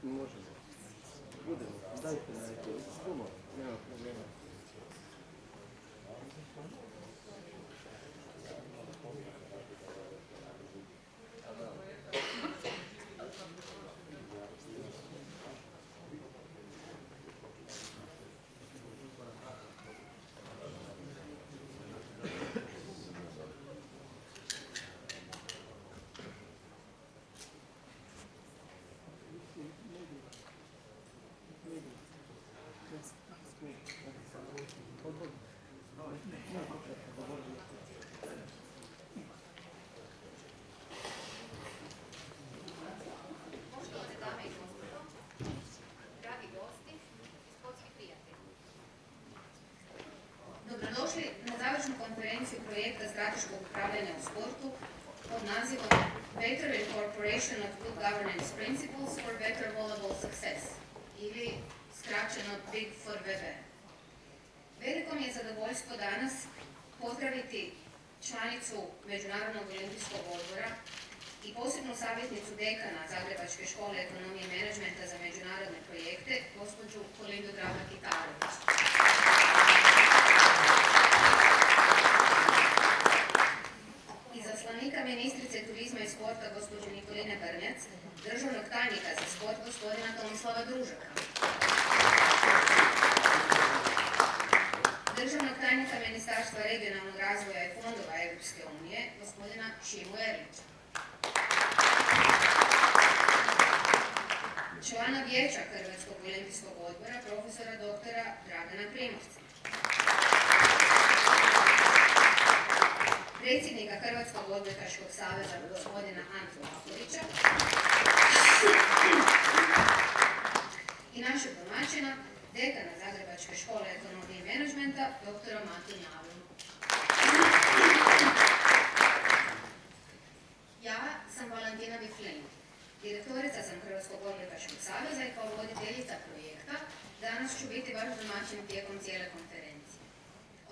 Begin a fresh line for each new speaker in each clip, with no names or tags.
Možemo. Budemo. Dajte na neko. Puno. Nema problema.
Dobrodošli na završnu konferenciju projekta strateškog upravljanja u sportu pod nazivom Better Incorporation of Good Governance Principles for Better Volleyball Success ili skraćeno BIG for VB. Veliko mi je zadovoljstvo danas pozdraviti članicu Međunarodnog olimpijskog odbora i posebnu savjetnicu dekana Zagrebačke škole ekonomije i menadžmenta za međunarodne projekte, gospođu Kolindu Dragna-Kitarović. Izaslanika ministrice turizma i sporta gospođe Nikoline Brnjac, državnog tajnika za sport gospodina Tomislava Družaka, državnog tajnika Ministarstva regionalnog razvoja i fondova Europske unije gospodina Šimu Erlića, člana vijeća Hrvatskog olimpijskog odbora profesora doktora Dragana Primovca, predsjednika Hrvatskog odbojkaškog saveza gospodina Antu Lakovića i našeg domaćina, dekana Zagrebačke škole ekonomije i menadžmenta, doktora Matu Njavu. Ja sam Valentina Biflin, direktorica sam Hrvatskog odbojkaškog saveza i kao voditeljica projekta danas ću biti vaš domaćin tijekom cijele konferencije.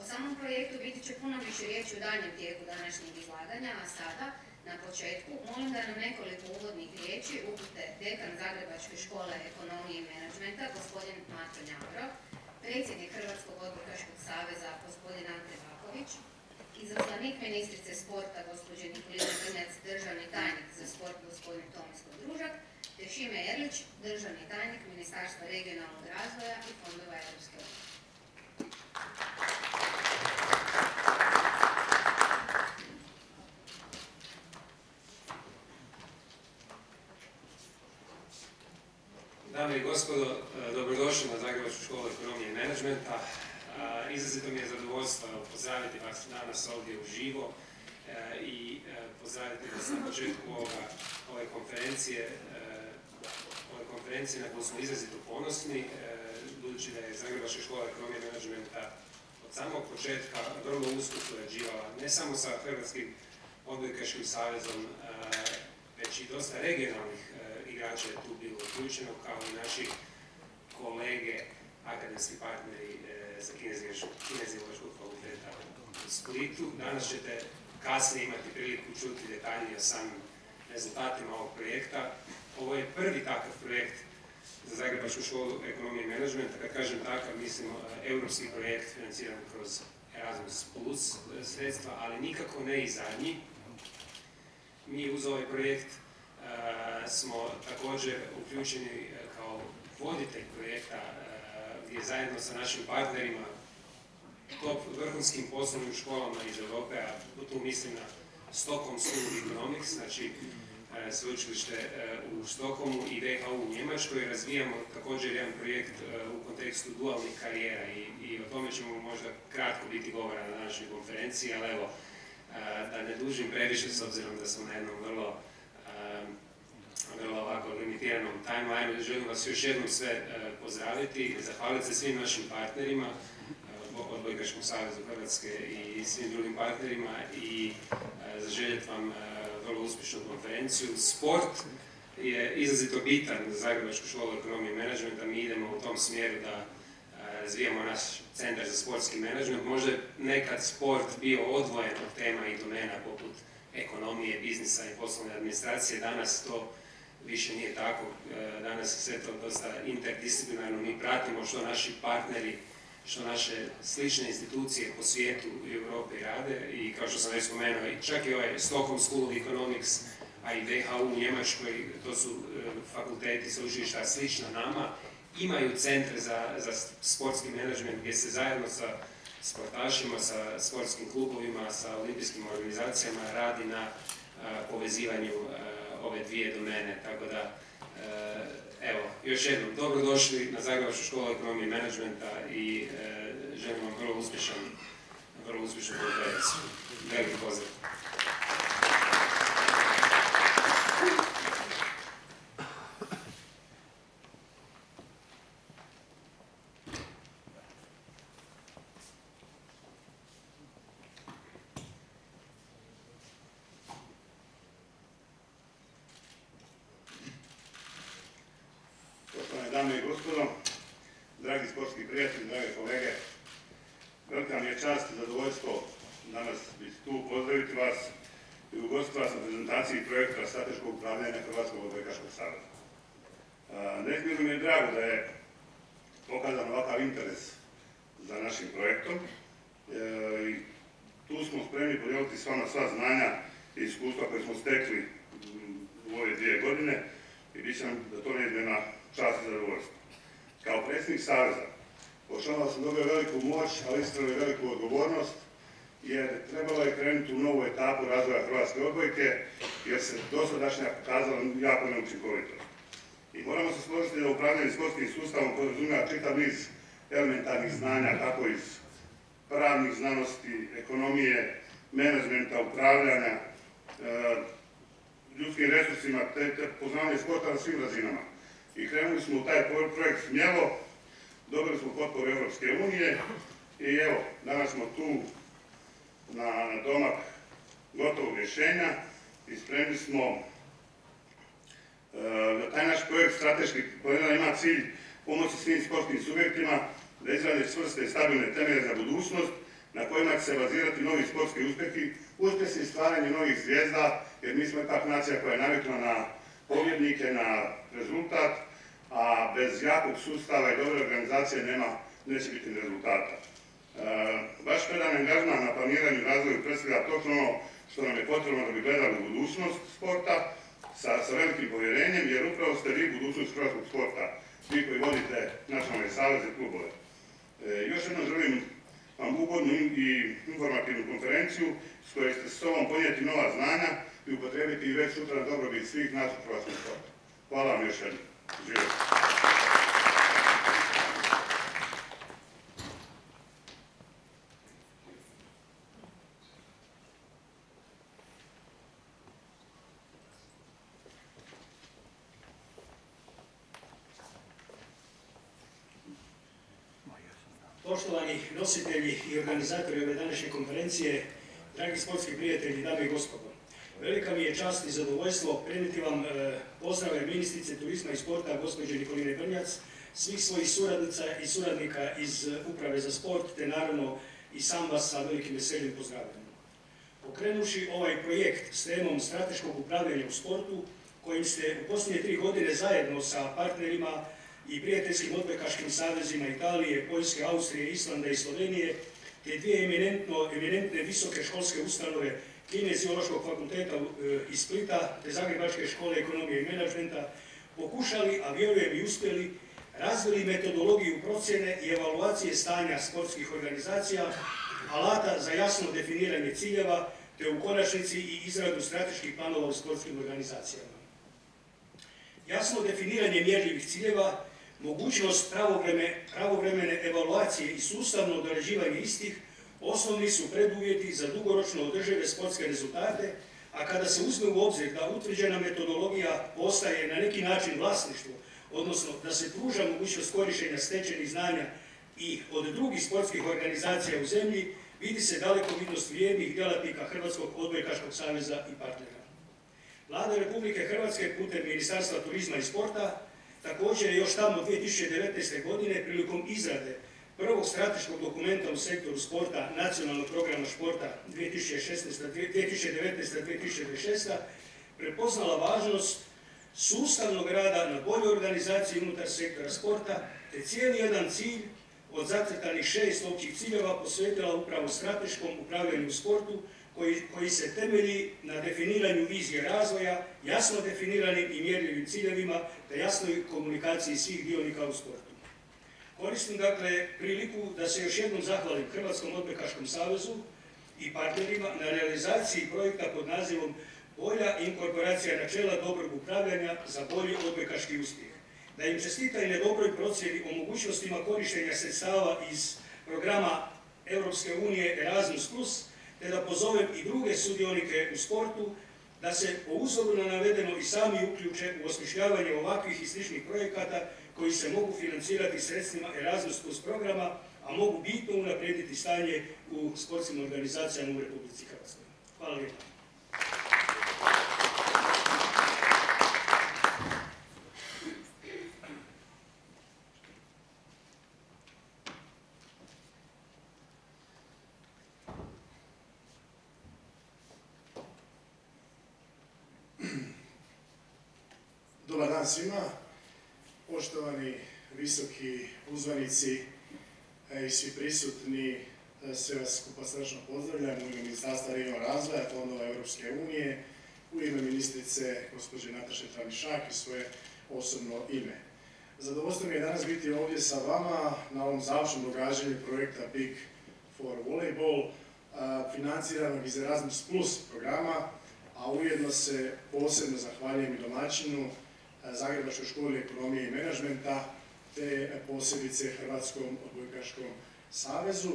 O samom projektu biti će puno više riječi u daljnjem tijeku današnjeg izlaganja, a sada, na početku, molim da nam nekoliko uvodnih riječi upute dekan Zagrebačke škole ekonomije i menadžmenta, gospodin Mato Njavro, predsjednik Hrvatskog odbojkaškog saveza, gospodin Ante Vaković, izaslanik ministrice sporta, gospođe Nikoline Brnjac, državni tajnik za sport, gospodin Tomislav Družak, te Šime Erlić, državni tajnik Ministarstva regionalnog razvoja i fondova Europske unije.
Dame i gospodo, dobrodošli na Zagrebačku školu ekonomije i menadžmenta. Izrazito mi je zadovoljstvo pozdraviti vas danas ovdje uživo i pozdraviti vas na početku ove konferencije na koju smo izrazito ponosni, budući da je Zagrebačka škola ekonomije i menadžmenta od samog početka vrlo usko surađivala ne samo sa Hrvatskim odbojkaškim savezom, već i dosta regionalnih igrača je tu bilo uključeno, kao i naši kolege, akademski partneri sa Kineziološkog fakulteta u Splitu. Danas ćete kasnije imati priliku čuti detaljnije o samim rezultatima ovog projekta. Ovo je prvi takav projekt za Zagrebačku školu ekonomije i menadžmenta. Kad kažem takav, mislim europski projekt financiran kroz Erasmus Plus sredstva, ali nikako ne i zadnji. Mi uz ovaj projekt smo također uključeni kao voditelj projekta gdje zajedno sa našim partnerima, top vrhunskim poslovnim školama iz Europe, a tu mislim na Stockholm School of Economics, znači sveučilište u Stockholmu i WHU u Njemačkoj, razvijamo također jedan projekt u kontekstu dualnih karijera i o tome ćemo možda kratko biti govora na današnjoj konferenciji, ali evo, da ne dužim previše s obzirom da smo na jednom vrlo ovako limitiranom timeline. Želim vas još jednom sve pozdraviti, zahvaliti se svim našim partnerima, Odbojkaškom savezu Hrvatske i svim drugim partnerima i zaželjeti vam vrlo uspješnu konferenciju. Sport je izrazito bitan za Zagrebačku školu ekonomije i menadžmenta. Mi idemo u tom smjeru da razvijamo naš centar za sportski menadžment. Možda je nekad sport bio odvojen od tema i domena poput ekonomije, biznisa i poslovne administracije. Danas to više nije tako. Danas je sve to dosta interdisciplinarno, mi pratimo što naši partneri, što naše slične institucije po svijetu i Europi rade i kao što sam već spomenuo, čak i ovaj Stockholm School of Economics, a i WHU u Njemačkoj, to su fakulteti, sveučilišta slična nama, imaju centre za sportski menadžment gdje se zajedno sa sportašima, sa sportskim klubovima, sa olimpijskim organizacijama radi na povezivanju ove dvije domene. Tako da, evo, još jednom, dobrodošli na Zagrebačku školu ekonomije i menadžmenta i želim vam vrlo uspješnu konferenciju. Veliki pozdrav!
Dame i gospodo, dragi sportski prijatelji, drage kolege, velika mi je čast i zadovoljstvo danas biti tu, pozdraviti vas i ugostiti vas na prezentaciji projekta strateškog upravljanja Hrvatskog odbojkaškog saveza. Neizmjerno mi je drago da je pokazan ovakav interes za našim projektom i tu smo spremni podijeliti s vama sva znanja i iskustva koje smo stekli u ove 2 godine i bit će nam da to neizmjerna čast i zadovoljstvo. Kao predsjednik Saveza, poštovao sam dobio veliku moć, ali isto i veliku odgovornost, jer trebalo je krenuti u novu etapu razvoja hrvatske odbojke, jer se dosadašnja pokazala jako neučinkovito. I moramo se složiti da upravljanje sportskim sustavom podrazumijeva čitav niz elementarnih znanja, kako iz pravnih znanosti, ekonomije, menadžmenta, upravljanja, ljudskim resursima, te poznavanje sporta na svim razinama. I krenuli smo u taj projekt smjelo, dobili smo potporu Europske unije i evo, danas smo tu na domak gotovog rješenja i spremni smo da taj naš projekt strateški planiran ima cilj pomoći svim sportskim subjektima da izrade čvrste i stabilne temelje za budućnost na kojima će se bazirati novi sportski uspjesi i stvaranje novih zvijezda, jer mi smo ipak nacija koja je navikla na pobjednike, na rezultat, a bez jakog sustava i dobre organizacije neće biti ni rezultata. Vaš predan angažman na planiranju i razvoju predstavlja točno ono što nam je potrebno da bi gledali budućnost sporta sa velikim povjerenjem, jer upravo ste vi budućnost hrvatskog sporta, vi koji vodite nacionalne saveze i klubove. Još jednom želim vam ugodnu i informativnu konferenciju s kojoj ste s sobom ponijeti nova znanja i upotrijebiti već sutra na dobrobit svih nas u hrvatskom sportu. Hvala vam još jednom. Živjeti.
Poštovani nositelji i organizatori ove današnje konferencije, dragi sportski prijatelji, dame i gospodo. Velika mi je čast i zadovoljstvo prenijeti vam pozdrave ministrice turizma i sporta gospođe Nikoline Brnjac, svih svojih suradnica i suradnika iz Uprave za sport, te naravno i sam vas sa velikim veseljem pozdravljam. Pokrenuši ovaj projekt s temom strateškog upravljanja u sportu, kojim ste u posljednje 3 godine zajedno sa partnerima i prijateljskim odbojkaškim savezima Italije, Poljske, Austrije, Islanda i Slovenije, te 2 eminentne visoke školske ustanove Kineziološkog fakulteta iz Splita te Zagrebačke škole ekonomije i menadžmenta pokušali, a vjerujem i uspjeli, razvili metodologiju procjene i evaluacije stanja sportskih organizacija, alata za jasno definiranje ciljeva, te u konačnici i izradu strateških planova u sportskim organizacijama. Jasno definiranje mjerljivih ciljeva, mogućnost pravovremene evaluacije i sustavno dorađivanje istih osnovni su preduvjeti za dugoročno održive sportske rezultate, a kada se uzme u obzir da utvrđena metodologija postaje na neki način vlasništvo, odnosno da se pruža mogućnost korištenja stečenih znanja i od drugih sportskih organizacija u zemlji, vidi se dalekovidnost vrijednih djelatnika Hrvatskog odbojkaškog saveza i partnera. Vlada Republike Hrvatske putem Ministarstva turizma i sporta također je još tamo 2019. godine prilikom izrade prvog strateškog dokumenta u sektoru sporta Nacionalnog programa športa 2019-2026 prepoznala važnost sustavnog rada na boljoj organizaciji unutar sektora sporta, te cijeli jedan cilj od zacrtanih 6 općih ciljeva posvetila upravo strateškom upravljanju u sportu koji se temelji na definiranju vizije razvoja, jasno definiranim i mjerljivim ciljevima, te jasnoj komunikaciji svih dionika u sportu. Koristim dakle priliku da se još jednom zahvalim Hrvatskom odbojkaškom savezu i partnerima na realizaciji projekta pod nazivom Bolja inkorporacija načela dobrog upravljanja za bolji odbojkaški uspjeh. Da im čestita i na dobroj procjeni o mogućnostima korištenja sredstava iz programa Europske unije Erasmus+, te da pozovem i druge sudionike u sportu da se po uzoru na navedeno i sami uključe u osmišljavanje ovakvih i sličnih projekata koji se mogu financirati sredstvima Erasmus+ programa, a mogu bitno unaprijediti stanje u sportskim organizacijama u Republici Hrvatskoj. Hvala lijepa.
Dobar dan svima, poštovani visoki uzvanici i svi prisutni, sve vas skupa srdačno pozdravljam u ime Ministarstva regionalnog razvoja, fondova Europske unije, u ime ministrice gospođe Nataše Tramišak i svoje osobno ime. Zadovoljstvo mi je danas biti ovdje sa vama na ovom završnom događanju projekta Big for Volleyball, financiranog iz Erasmus+ programa, a ujedno se posebno zahvaljujem i domaćinu Zagrebačkoj školi ekonomije i menadžmenta, te posebice Hrvatskom odbojkaškom savezu.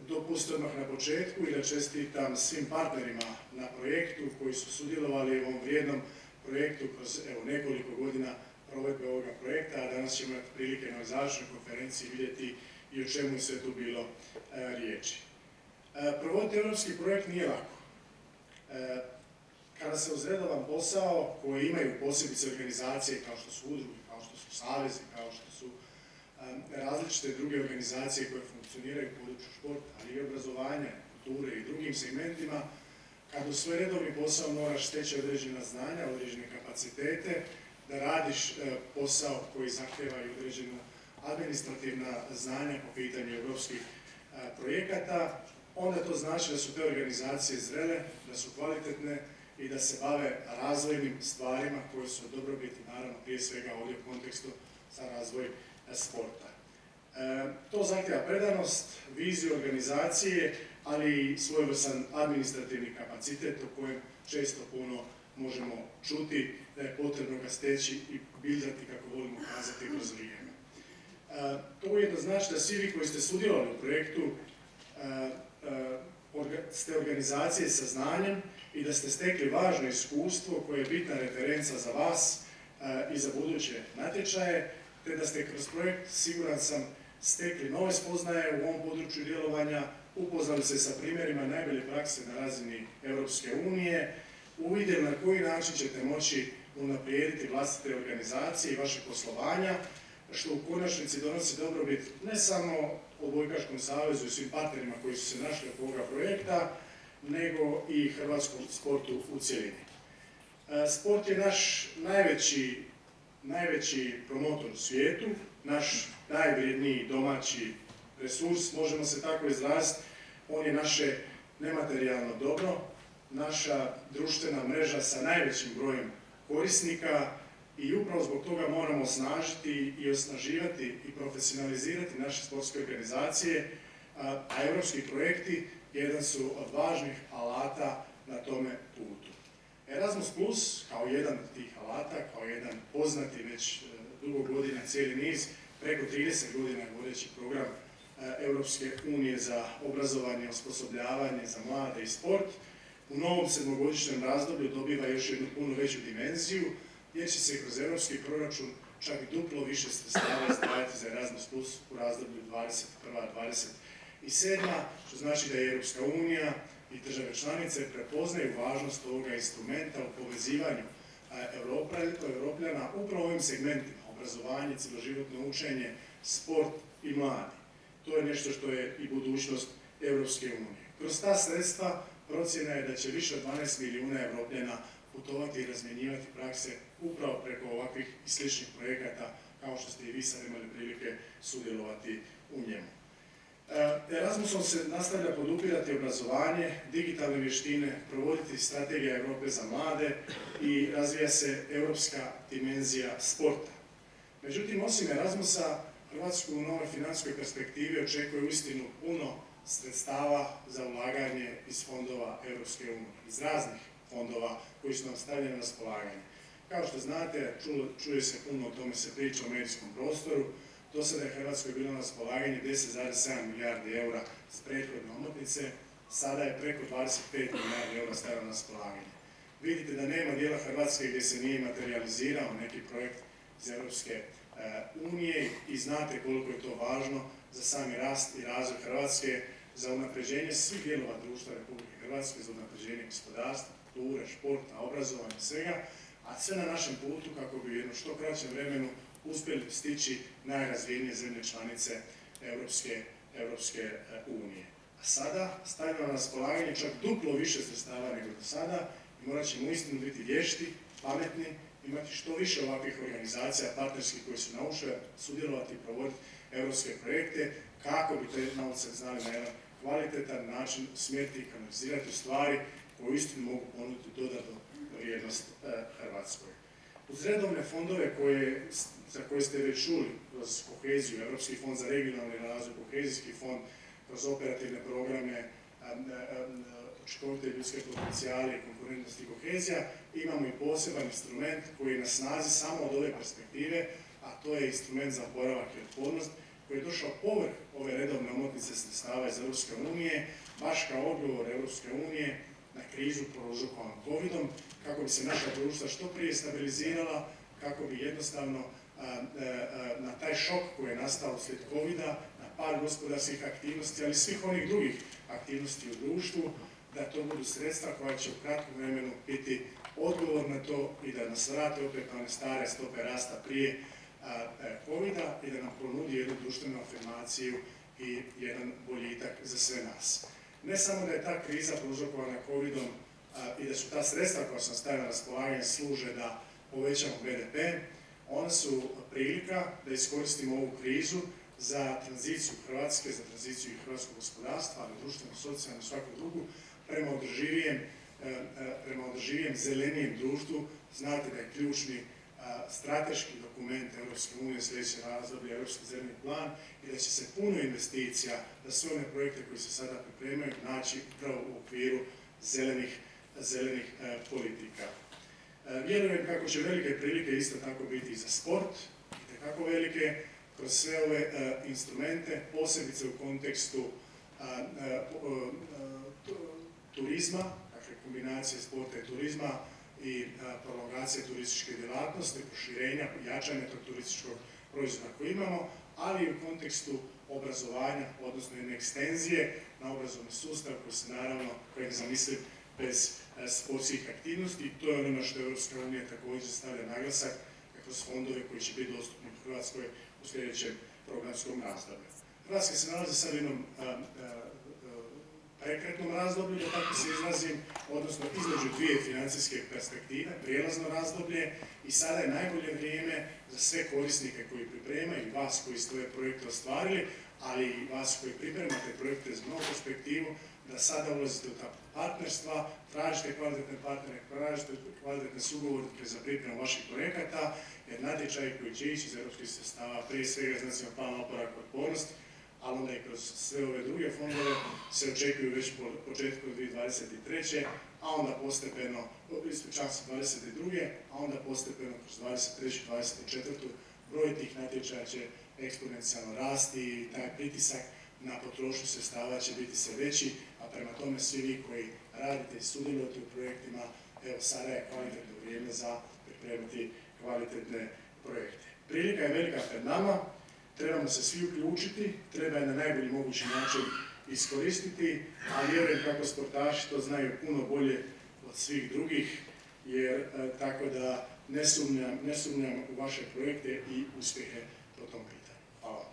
Dopustite odmah na početku i da čestitam svim partnerima na projektu koji su sudjelovali u ovom vrijednom projektu kroz nekoliko godina provedbe ovoga projekta, a danas ćemo imati prilike na završnoj konferenciji vidjeti i o čemu je sve tu bilo riječi. Provoditi europski projekt nije lako. Kada se uz redovan posao koji imaju posebice organizacije kao što su udruge, kao što su savezi, kao što su različite druge organizacije koje funkcioniraju u području športa, ali i obrazovanja, kulture i drugim segmentima, kad u svoj redovni posao moraš steći određena znanja, određene kapacitete, da radiš posao koji zahtjeva i određena administrativna znanja po pitanju europskih projekata, onda to znači da su te organizacije zrele, da su kvalitetne i da se bave razvojnim stvarima koje su dobrobiti, naravno prije svega ovdje u kontekstu za razvoj sporta. To zahtjeva predanost, viziju organizacije, ali i svojevrstan administrativni kapacitet o kojem često puno možemo čuti da je potrebno ga steći i bildati, kako volimo kazati, kroz vrijeme. To ujedno znači da svi vi koji ste sudjelovali u projektu ste organizacije sa znanjem i da ste stekli važno iskustvo koje je bitna referenca za vas i za buduće natječaje, te da ste kroz projekt, siguran sam, stekli nove spoznaje u ovom području djelovanja, upoznali se sa primjerima najbolje prakse na razini Europske unije, uvidjeli na koji način ćete moći unaprijediti vlastite organizacije i vaše poslovanja, što u konačnici donosi dobrobit ne samo Odbojkaškom savezu i svim partnerima koji su se našli oko ovoga projekta, nego i hrvatskom sportu u cjelini. Sport je naš najveći promotor u svijetu, naš najvrijedniji domaći resurs, možemo se tako izraziti. On je naše nematerijalno dobro, naša društvena mreža sa najvećim brojem korisnika i upravo zbog toga moramo osnažiti i osnaživati i profesionalizirati naše sportske organizacije, a europski projekti jedan su od važnih alata na tome putu. Erasmus+, kao jedan od tih alata, kao jedan poznati već dugo godina, cijeli niz, preko 30 godina vodeći program Europske unije za obrazovanje, osposobljavanje za mlade i sport, u novom 7-godišnjem razdoblju dobiva još jednu puno veću dimenziju, jer će se kroz europski proračun čak duplo više sredstava izdvajati za Erasmus+ u razdoblju 21-27, što znači da je Europska unija i države članice prepoznaju važnost ovoga instrumenta u povezivanju Europljana upravo ovim segmentima: obrazovanje, cjeloživotno učenje, sport i mladi. To je nešto što je i budućnost Europske unije. Kroz ta sredstva procjena je da će više od 12 milijuna Europljana putovati i razmjenjivati prakse upravo preko ovakvih i sličnih projekata kao što ste i vi sad imali prilike sudjelovati u njemu. Erasmusom se nastavlja podupirati obrazovanje, digitalne vještine, provoditi strategija Europe za mlade i razvija se europska dimenzija sporta. Međutim, osim Erasmusa, Hrvatsku u novoj financijskoj perspektivi očekuje uistinu puno sredstava za ulaganje iz fondova Europske unije, iz raznih fondova koji su nam stavljeni na raspolaganje. Kao što znate, čuje se puno, o tome se priča u medijskom prostoru, do sada je Hrvatskoj bilo na raspolaganje 10,7 milijardi eura s prethodne omotnice, sada je preko 25 milijardi eura stavljeno na raspolaganje. Vidite da nema dijela Hrvatske gdje se nije materializirao neki projekt iz Europske unije i znate koliko je to važno za sami rast i razvoj Hrvatske, za unapređenje svih dijelova društva Republike Hrvatske, za unapređenje gospodarstva, kulture, športa, obrazovanja, svega, a sve na našem putu kako bi u jednom što kraćem vremenu uspjeli stići najrazvijenije zemlje članice Europske unije. A sada stavljamo na raspolaganje čak duplo više sredstava nego do sada i morat ćemo uistinu biti vješti, pametni, imati što više ovakvih organizacija partnerskih koji su naučile sudjelovati i provoditi europske projekte kako bi te novce znali na jedan kvalitetan način usmjeriti i kanalizirati u stvari koje uistinu mogu ponuditi dodatnu vrijednost Hrvatskoj. Uz redovne fondove za koje ste već čuli, kroz koheziju, Europski fond za regionalni razvoj, kohezijski fond, kroz operativne programe, učinkovite ljudske potencijale, konkurentnost i kohezija, imamo i poseban instrument koji je na snazi samo od ove perspektive, a to je instrument za oporavak i otpornost, koji je došao povrh ove redovne omotnice sredstava iz Europske unije, baš kao odgovor Europske unije na krizu prouzrokovanu Covidom, kako bi se naša društva što prije stabilizirala, kako bi jednostavno na taj šok koji je nastao uslijed Covida, na pad gospodarskih aktivnosti, ali i svih onih drugih aktivnosti u društvu, da to budu sredstva koja će u kratkom vremenu biti odgovor na to i da nas vrate opet na one stare stope rasta prije Covida i da nam ponudi jednu društvenu afirmaciju i jedan boljitak za sve nas. Ne samo da je ta kriza prouzrokovana Covidom i da su ta sredstva koja sam stavila na raspolaganje služe da povećamo BDP, one su prilika da iskoristimo ovu krizu za tranziciju Hrvatske, za tranziciju i hrvatskog gospodarstva, ali društveno, socijalno i svakog drugog, prema održivijem, zelenijem društvu. Znate da je ključni strateški dokument Europske unije sljedeće razdoblje, Europski zeleni plan, i da će se puno investicija za sve one projekte koji se sada pripremaju naći upravo u okviru zelenih politika. Vjerujem kako će velike prilike isto tako biti i za sport, itekako velike, kroz sve ove instrumente, posebice u kontekstu turizma, dakle kombinacije sporta i turizma i prolongacije turističke djelatnosti, proširenja, jačanja tog turističkog proizvoda koji imamo, ali i u kontekstu obrazovanja, odnosno jedne ekstenzije na obrazovni sustav koji se naravno, koji je zamisliv bez sportskih aktivnosti. I to je ono što Europska unija također stavlja naglasak kroz fondove koji će biti dostupni u Hrvatskoj u sljedećem programskom razdoblju. Hrvatska se nalazi sad u jednom prekretnom razdoblju, da tako se izrazim, odnosno između dvije financijske perspektive, prijelazno razdoblje, i sada je najbolje vrijeme za sve korisnike koji pripremaju i vas koji ste ove projekte ostvarili, ali i vas koji pripremate projekte za novu perspektivu, da sada ulazite u ta partnerstva, tražite kvalitetne partnere, tražite kvalitetne sugovornike za pripremu vaših projekata, jer natječaji koji će ići iz europskih sredstava, prije svega iz nacionalnog plana oporavka i otpornosti, ali onda i kroz sve ove druge fondove se očekuju već po početku 2023. a onda postepeno, ispričavam se 2022. a onda postepeno kroz 2023. 2024. broj tih natječaja će eksponencijalno rasti i taj pritisak na potrošnju sredstava će biti sve veći, a prema tome svi vi koji radite i sudjelujete u projektima, evo sada je kvalitetno vrijeme za pripremiti kvalitetne projekte. Prilika je velika pred nama, trebamo se svi uključiti, treba je na najbolji mogući način iskoristiti, a vjerujem kako sportaši to znaju puno bolje od svih drugih, jer tako da ne sumnjam u vaše projekte i uspjehe po tom pitanju. Hvala.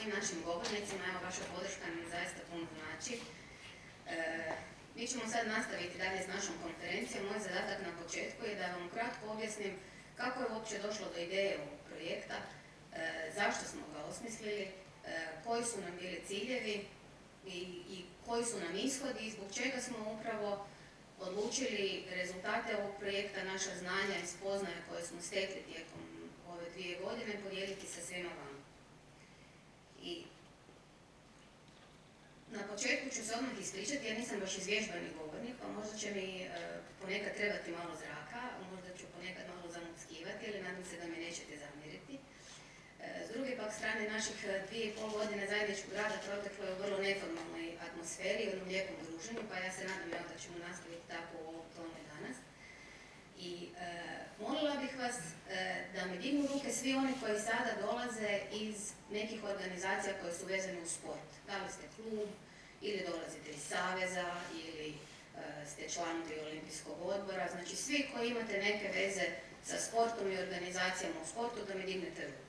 svim našim govornicima. Evo, vaša podrška mi zaista puno znači. Mi ćemo sad nastaviti dalje s našom konferencijom. Moj zadatak na početku je da vam kratko objasnim kako je uopće došlo do ideje ovog projekta, zašto smo ga osmislili, koji su nam bili ciljevi i koji su nam ishodi i zbog čega smo upravo odlučili rezultate ovog projekta, naša znanja i spoznaje koje smo stekli tijekom ove 2 godine podijeliti sa svima vama. I na početku ću se odmah ispričati, ja nisam baš izvježbani govornik, pa možda će mi ponekad trebati malo zraka, možda ću ponekad malo zamuckivati, ali nadam se da mi nećete zamjeriti. S druge pak strane, naših 2,5 godine zajedničkog rada proteklo je u vrlo neformalnoj atmosferi, u jednom lijepom druženju, pa ja se nadam da ćemo nastaviti tako u ovom tome danas. I molila bih vas da mi dignu ruke svi oni koji sada dolaze iz nekih organizacija koje su vezane u sport. Da li ste klub, ili dolazite iz saveza, ili ste članovi Olimpijskog odbora. Znači svi koji imate neke veze sa sportom i organizacijama u sportu, da mi dignete ruku.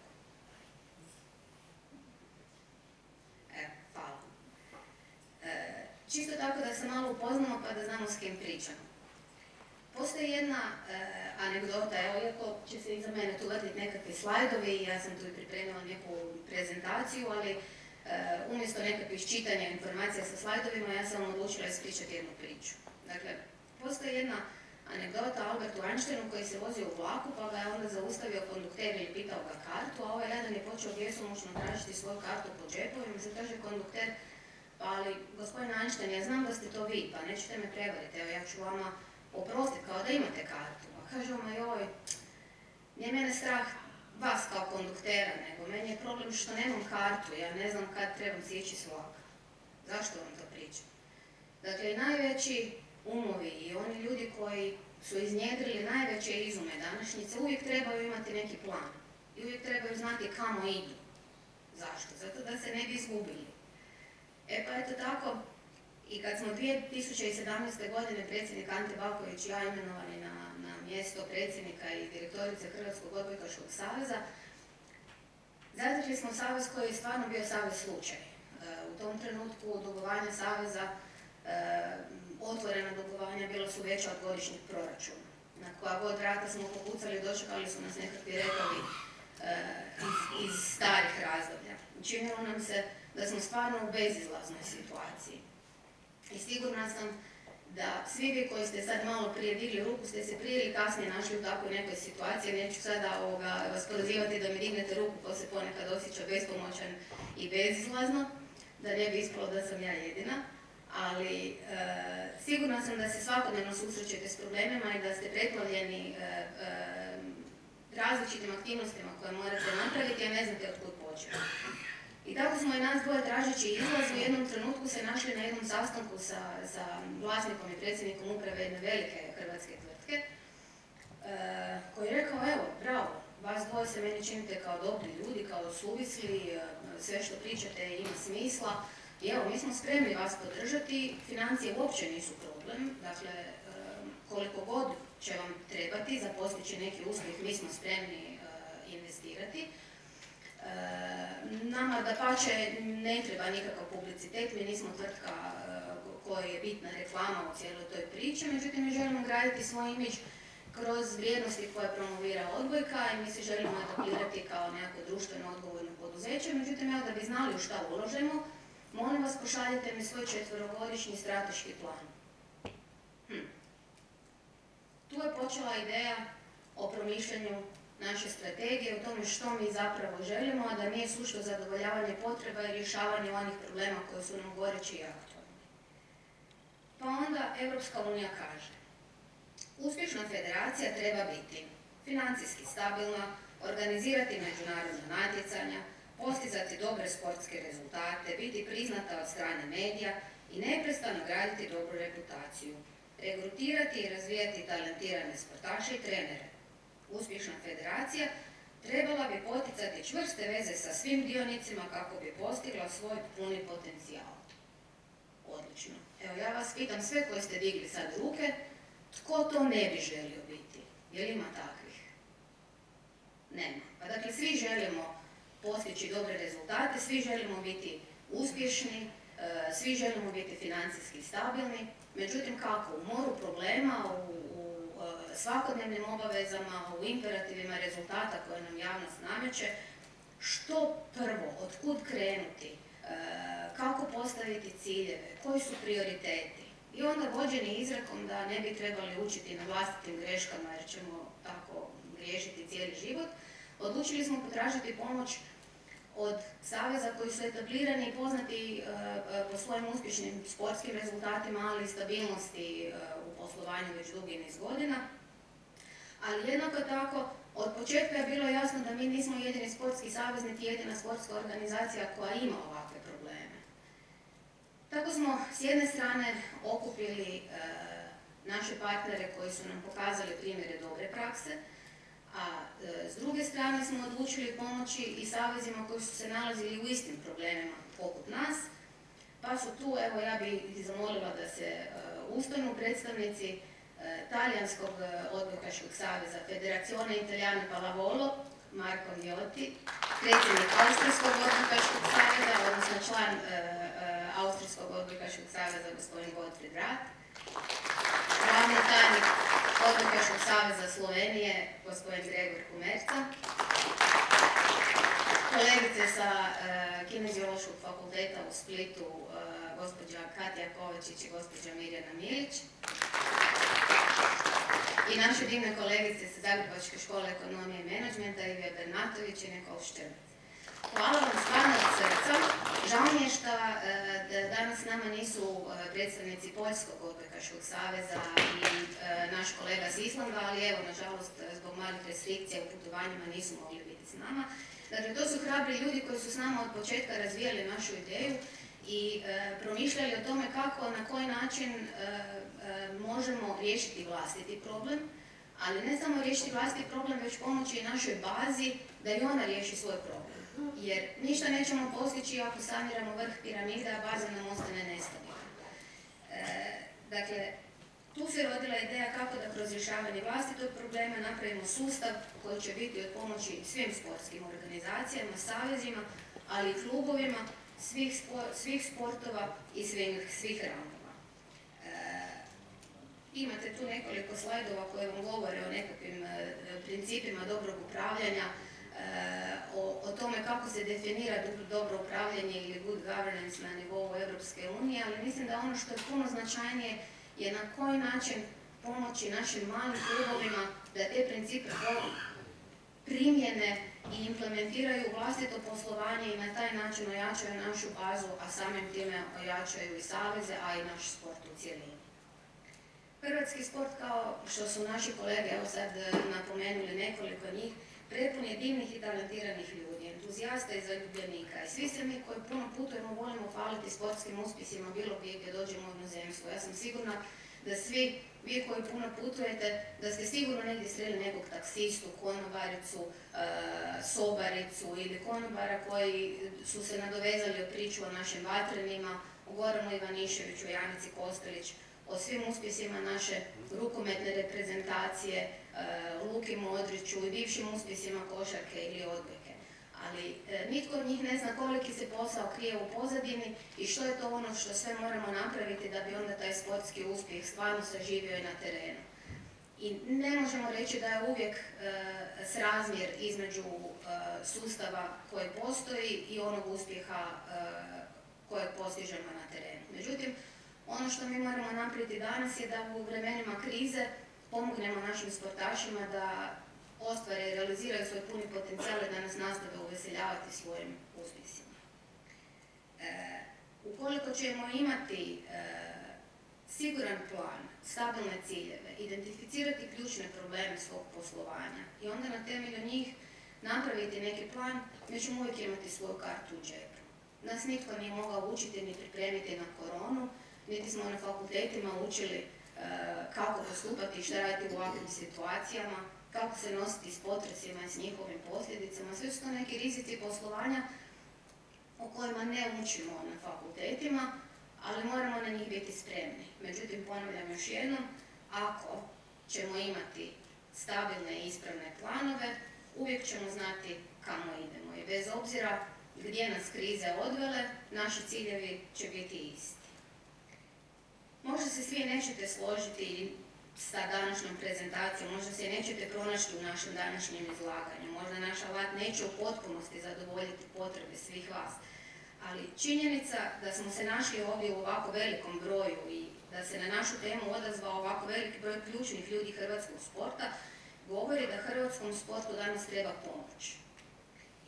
Hvala. Čisto tako da se malo upoznamo pa da znamo s kim pričamo. Postoji jedna anegdota, evo, iako će se iza mene tu vrtiti nekakvi slajdovi, ja sam tu i pripremila neku prezentaciju, ali umjesto nekakvih čitanja informacija sa slajdovima, ja sam odlučila ispričati jednu priču. Dakle, postoji jedna anegdota o Albertu Einsteinu koji se vozio u vlaku, pa ga je onda zaustavio kondukter i pitao ga kartu, a ovaj jadan je počeo bjesomučno tražiti svoju kartu po džepovima. Se kaže kondukter, pa ali gospodin Einstein, ja znam da ste to vi, pa nećete me prevariti, evo ja ću vama oprostiti kao da imate kartu. A kaže on, joj, nije mene strah vas kao konduktera, nego meni je problem što nemam kartu, ja ne znam kad trebam sići s vlaka. Zašto vam to pričam? Dakle, najveći umovi i oni ljudi koji su iznjedrili najveće izume današnjice uvijek trebaju imati neki plan i uvijek trebaju znati kamo idu. Zašto? Zato da se ne bi izgubili. E pa eto tako, i kad smo 2017. godine predsjednik Ante Balković i ja imenovani na mjesto predsjednika i direktorice Hrvatskog odbojkaškog saveza, zatekli smo savez koji je stvarno bio savez slučaj. U tom trenutku dugovanja saveza, otvorena dugovanja, bila su veća od godišnjeg proračuna. Na koja god vrata smo pokucali, dočekali su nas nekakvi rekovi iz starih razdoblja. Učinilo nam se da smo stvarno u bezizlaznoj situaciji. I sigurna sam da svi vi koji ste sad malo prije digli ruku ste se prije ili kasnije našli u takvoj nekoj situaciji. Neću sada vas prozivati da mi dignete ruku ko se ponekad osjeća bespomoćan i bezizlazno, da ne bi ispalo da sam ja jedina. Ali sigurna sam da se svakodnevno susrećete s problemima i da ste preplavljeni različitim aktivnostima koje morate napraviti, a ne znate od kud početi. I tako smo i nas dvoje tražeći izlaz u jednom trenutku se našli na jednom sastanku sa vlasnikom i predsjednikom uprave jedne velike hrvatske tvrtke, koji je rekao, evo, bravo, vas dvoje se meni činite kao dobri ljudi, kao suvisli, sve što pričate ima smisla. I evo, mi smo spremni vas podržati, financije uopće nisu problem, dakle, koliko god će vam trebati za postići neki uspjeh, mi smo spremni investirati. Nama dapače ne treba nikakav publicitet, mi nismo tvrtka koja je bitna reklama u cijeloj toj priči, međutim mi želimo graditi svoj imidž kroz vrijednosti koje promovira odbojka i mi se želimo etablirati kao nekako društveno odgovorno poduzeće, međutim evo da bi znali u šta uložemo, molim vas pošaljite mi svoj 4-godišnji strateški plan. Tu je počela ideja o promišljanju naše strategije, o tome što mi zapravo želimo, a da nije sušto zadovoljavanje potreba i rješavanje onih problema koji su nam goreći i aktualni. Pa onda Europska unija kaže, uspješna federacija treba biti financijski stabilna, organizirati međunarodna natjecanja, postizati dobre sportske rezultate, biti priznata od strane medija i neprestano graditi dobru reputaciju, regrutirati i razvijati talentirane sportaše i trenere. Uspješna federacija trebala bi poticati čvrste veze sa svim dionicima kako bi postigla svoj puni potencijal. Odlično. Evo ja vas pitam sve koji ste digli sad ruke, tko to ne bi želio biti? Je li ima takvih? Nema. Pa dakle svi želimo postići dobre rezultate, svi želimo biti uspješni, svi želimo biti financijski stabilni, međutim kako? U moru problema, u svakodnevnim obavezama, u imperativima rezultata koje nam javnost nameće, što prvo, otkud krenuti, kako postaviti ciljeve, koji su prioriteti. I onda vođeni izrekom da ne bi trebali učiti na vlastitim greškama jer ćemo tako griješiti cijeli život, odlučili smo potražiti pomoć od saveza koji su etablirani i poznati po svojim uspješnim sportskim rezultatima, ali i stabilnosti u poslovanju već dugi niz godina. Ali jednako tako, od početka je bilo jasno da mi nismo jedini sportski savez, niti jedina sportska organizacija koja ima ovakve probleme. Tako smo s jedne strane okupili naše partnere koji su nam pokazali primjere dobre prakse, a s druge strane smo odlučili pomoći i savezima koji su se nalazili u istim problemima poput nas, pa su tu, evo ja bih zamolila da se ustanu predstavnici Talijanskog odbojkaškog saveza Federazione Italiane Pallavolo, Marko Viotti, predsjednik Austrijskog odbojkaškog saveza, odnosno član Austrijskog odbojkaškog saveza gospodin Gottfried Rath, glavni tajnik Odbojkaškog saveza Slovenije, gospodin Gregor Kumerca, kolegice sa Kineziološkog fakulteta u Splitu, gospođa Katja Kovačić i gospođa Mirjana Milić, i naše divne kolegice sa Zagrebačke škole ekonomije i menadžmenta, Ivija Bernatović i Nikol Štrbac. Hvala vam stvarno od srca. Žao mi je što danas s nama nisu predstavnici Poljskog odbojkaškog saveza i naš kolega s Islanda, ali evo, nažalost, zbog malih restrikcija u putovanjima nisu mogli biti s nama. Dakle, to su hrabri ljudi koji su s nama od početka razvijali našu ideju i promišljali o tome kako, na koji način možemo riješiti vlastiti problem, ali ne samo riješiti vlastiti problem, već pomoći i našoj bazi da i ona riješi svoj problem. Jer ništa nećemo postići ako saniramo vrh piramide, a baza nam ostane nestabilna. Dakle, tu se rodila ideja kako da kroz rješavanje vlastitog problema napravimo sustav koji će biti od pomoći svim sportskim organizacijama, savezima, ali i klubovima svih sportova i svih rangova. Imate tu nekoliko slajdova koje vam govore o nekakvim principima dobrog upravljanja, o tome kako se definira dobro upravljanje ili good governance na nivou Europske unije, ali mislim da ono što je puno značajnije je na koji način pomoći našim malim klubovima da te principe primjene i implementiraju vlastito poslovanje i na taj način ojačaju našu bazu, a samim time ojačaju i saveze, a i naš sport u cjelini. Hrvatski sport, kao što su naši kolege, evo sad napomenuli nekoliko njih, prepun je divnih i talentiranih ljudi, entuzijasta i zaljubljenika. I svi se mi koji puno putujemo volimo hvaliti sportskim uspjesima bilo gdje dođemo u inozemstvo. Ja sam sigurna da svi vi koji puno putujete, da ste sigurno negdje sreli nekog taksistu, konobaricu, sobaricu ili konobara koji su se nadovezali o priču o našim vatrenima, o Goranu Ivaniševiću, Janici Kostelić, o svim uspjesima naše rukometne reprezentacije, Luki Modriću i bivšim uspjesima košarke ili odbojke. Ali nitko od njih ne zna koliki se posao krije u pozadini i što je to ono što sve moramo napraviti da bi onda taj sportski uspjeh stvarno saživio i na terenu. I ne možemo reći da je uvijek srazmjer između sustava koji postoji i onog uspjeha kojeg postižemo na terenu. Međutim, ono što mi moramo napraviti danas je da u vremenima krize pomognemo našim sportašima da ostvare i realiziraju svoj puni potencijal i da nas nastave uveseljavati svojim uspjesima. Ukoliko ćemo imati siguran plan, stabilne ciljeve, identificirati ključne probleme svog poslovanja i onda na temelju njih napraviti neki plan, mi ćemo uvijek imati svoju kartu u džepu. Nas nitko nije mogao učiti ni pripremiti na koronu, niti smo na fakultetima učili kako postupati i šta raditi u ovakvim situacijama, kako se nositi s potresima i s njihovim posljedicama. Sve su to neki rizici poslovanja o kojima ne učimo na fakultetima, ali moramo na njih biti spremni. Međutim, ponavljam još jednom, ako ćemo imati stabilne i ispravne planove, uvijek ćemo znati kamo idemo i bez obzira gdje nas krize odvele, naši ciljevi će biti isti. Možda se svi nećete složiti sa današnjom prezentacijom, možda se nećete pronaći u našem današnjem izlaganju, možda naš alat neće u potpunosti zadovoljiti potrebe svih vas, ali činjenica da smo se našli ovdje u ovako velikom broju i da se na našu temu odazvao ovako veliki broj ključnih ljudi hrvatskog sporta, govori da hrvatskom sportu danas treba pomoć.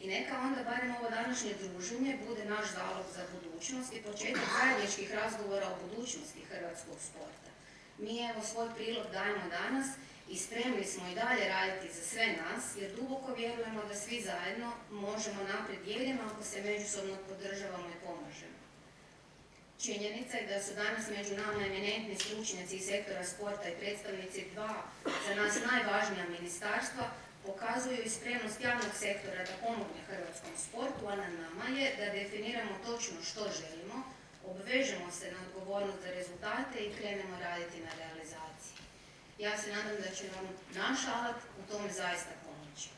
I neka onda barem ovo današnje druženje bude naš zalog za budućnost i početak zajedničkih razgovora o budućnosti hrvatskog sporta. Mi evo svoj prilog dajemo danas i spremni smo i dalje raditi za sve nas, jer duboko vjerujemo da svi zajedno možemo naprijed jedino ako se međusobno podržavamo i pomažemo. Činjenica je da su danas među nama eminentni stručnjaci iz sektora sporta i predstavnici dva za nas najvažnija ministarstva, pokazuju i spremnost javnog sektora da pomogne hrvatskom sportu, a na nama je da definiramo točno što želimo, obvežemo se na odgovornost za rezultate i krenemo raditi na realizaciji. Ja se nadam da će vam naš alat u tome zaista pomoći.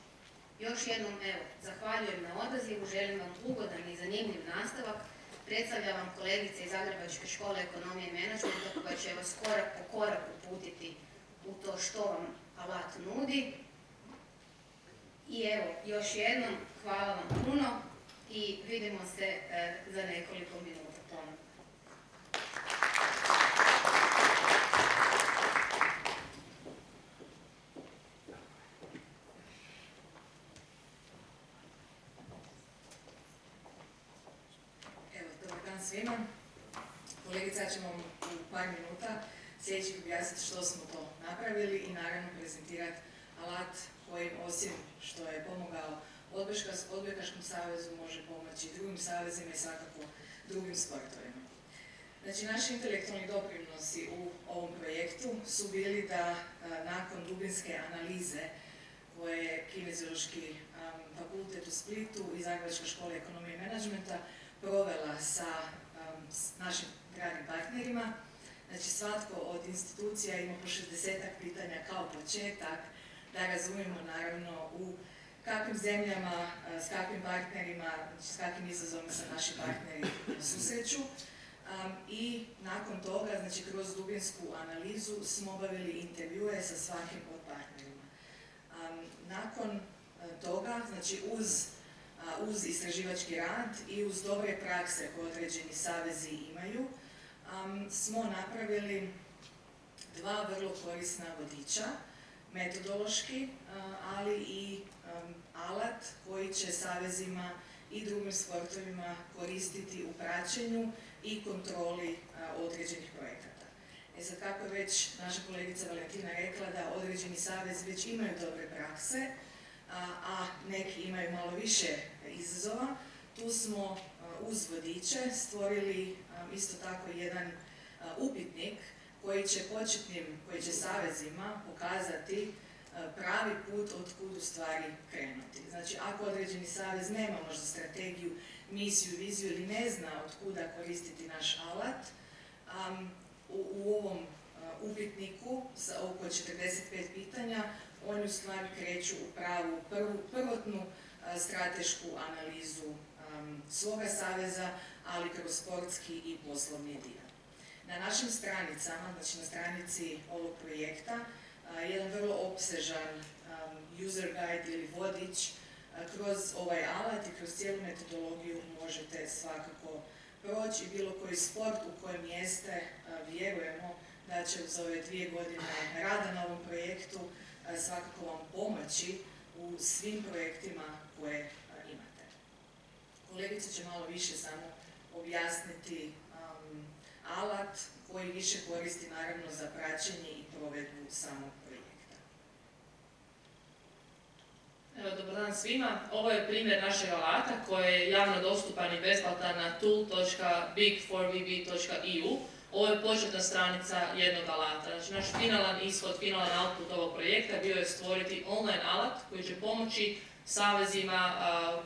Još jednom, evo, zahvaljujem na odazivu, želim vam ugodan i zanimljiv nastavak. Predstavljam vam kolegice iz Zagrebačke škole ekonomije i menadžmenta koja će vas korak po korak uputiti u to što vam alat nudi. I evo, još jednom, hvala vam puno i vidimo se za nekoliko minuta ponovno.
Evo, dobar dan svima. Kolegica, ja ću vam u par minuta sljedećih objasniti što smo to napravili i naravno prezentirati alat kojim osim što je pomogao Odbojkaškom savezu može pomoći i drugim savezima i svakako drugim sportovima. Znači, naši intelektualni doprinosi u ovom projektu su bili da nakon dubinske analize koje je Kineziološki fakultet u Splitu i Zagrebačka škola ekonomije i menadžmenta provela sa našim dragim partnerima, znači svatko od institucija ima po 60-ak pitanja kao početak, da razumijemo naravno u kakvim zemljama, s kakvim partnerima, s kakvim izazovima se naši partneri susreću. I nakon toga, znači kroz dubinsku analizu, smo obavili intervjue sa svakim od partnerima. Nakon toga, znači uz istraživački rad i uz dobre prakse koje određeni savezi imaju, smo napravili dva vrlo korisna vodiča, metodološki, ali i alat koji će savezima i drugim sportovima koristiti u praćenju i kontroli određenih projekata. Sad, kako je već naša kolegica Valentina rekla da određeni savez već imaju dobre prakse, a neki imaju malo više izazova, tu smo uz vodiče stvorili isto tako jedan upitnik koji će savezima pokazati pravi put od kud u stvari krenuti. Znači, ako određeni savez nema možda strategiju, misiju, viziju ili ne zna od kuda koristiti naš alat, u ovom upitniku sa oko 45 pitanja oni u stvari kreću u pravu prvotnu stratešku analizu svoga saveza, ali kroz sportski i poslovni dio. Na našim stranicama, znači na stranici ovog projekta, jedan vrlo opsežan user guide ili vodič kroz ovaj alat i kroz cijelu metodologiju možete svakako proći i bilo koji sport u kojem jeste, vjerujemo da će uz ove 2 godine rada na ovom projektu svakako vam pomoći u svim projektima koje imate. Kolegica će malo više samo objasniti alat koji više koristi naravno za praćenje i provedbu samog projekta.
Evo, dobar dan svima. Ovo je primjer našeg alata koji je javno dostupan i besplatan na tool.big4vb.eu. Ovo je početna stranica jednog alata. Znači, naš finalan ishod, finalan output ovog projekta bio je stvoriti online alat koji će pomoći savezima,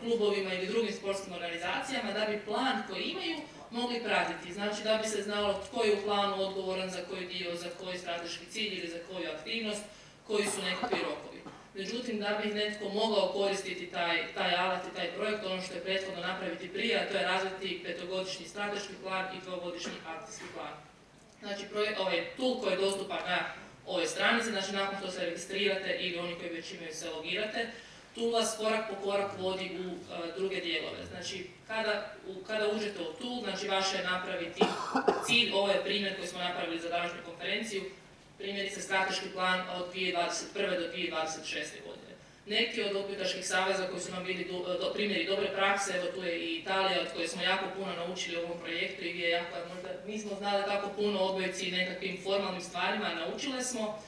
klubovima ili drugim sportskim organizacijama da bi plan koji imaju mogli pratiti. Znači, da bi se znalo tko je u planu odgovoran za koji dio, za koji strateški cilj ili za koju aktivnost, koji su nekakvi rokovi. Međutim, da bi netko mogao koristiti taj alat i taj projekt, ono što je prethodno napraviti prije, a to je razviti 5-godišnji strateški plan i 2-godišnji akcijski plan. Znači, ovaj tool koji je dostupan na ovoj stranici, znači nakon što se registrirate ili oni koji već imaju se logirate, tu vas korak po korak vodi u druge dijelove. Znači, kada uđete u tool, znači vaše je napraviti cilj, ovo je primjer koji smo napravili za današnju konferenciju, primjerice strateški plan od 2021. do 2026. godine. Neki od odbojkaških saveza koji su nam bili primjeri dobre prakse, evo tu je i Italija od koje smo jako puno naučili u ovom projektu i gdje jako, možda nismo znali tako puno o odbojci i nekakvim formalnim stvarima, naučile smo.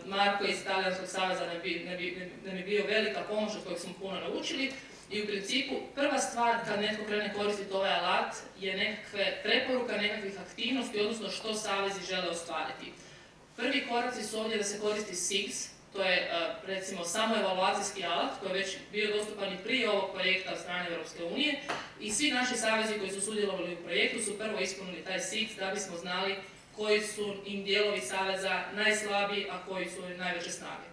Marko iz Italijanskog saveza nam je bio velika pomoć od kojeg smo puno naučili i u principu prva stvar kad netko krene koristiti ovaj alat je nekakve preporuka, nekakvih aktivnosti, odnosno što savezi žele ostvariti. Prvi koraci su ovdje da se koristi SIGS, to je recimo samoevaluacijski alat koji je već bio dostupan i prije ovog projekta od strane Europske unije i svi naši savezi koji su sudjelovali u projektu su prvo ispunili taj SIGS da bismo znali koji su im dijelovi saveza najslabiji, a koji su najveće snage.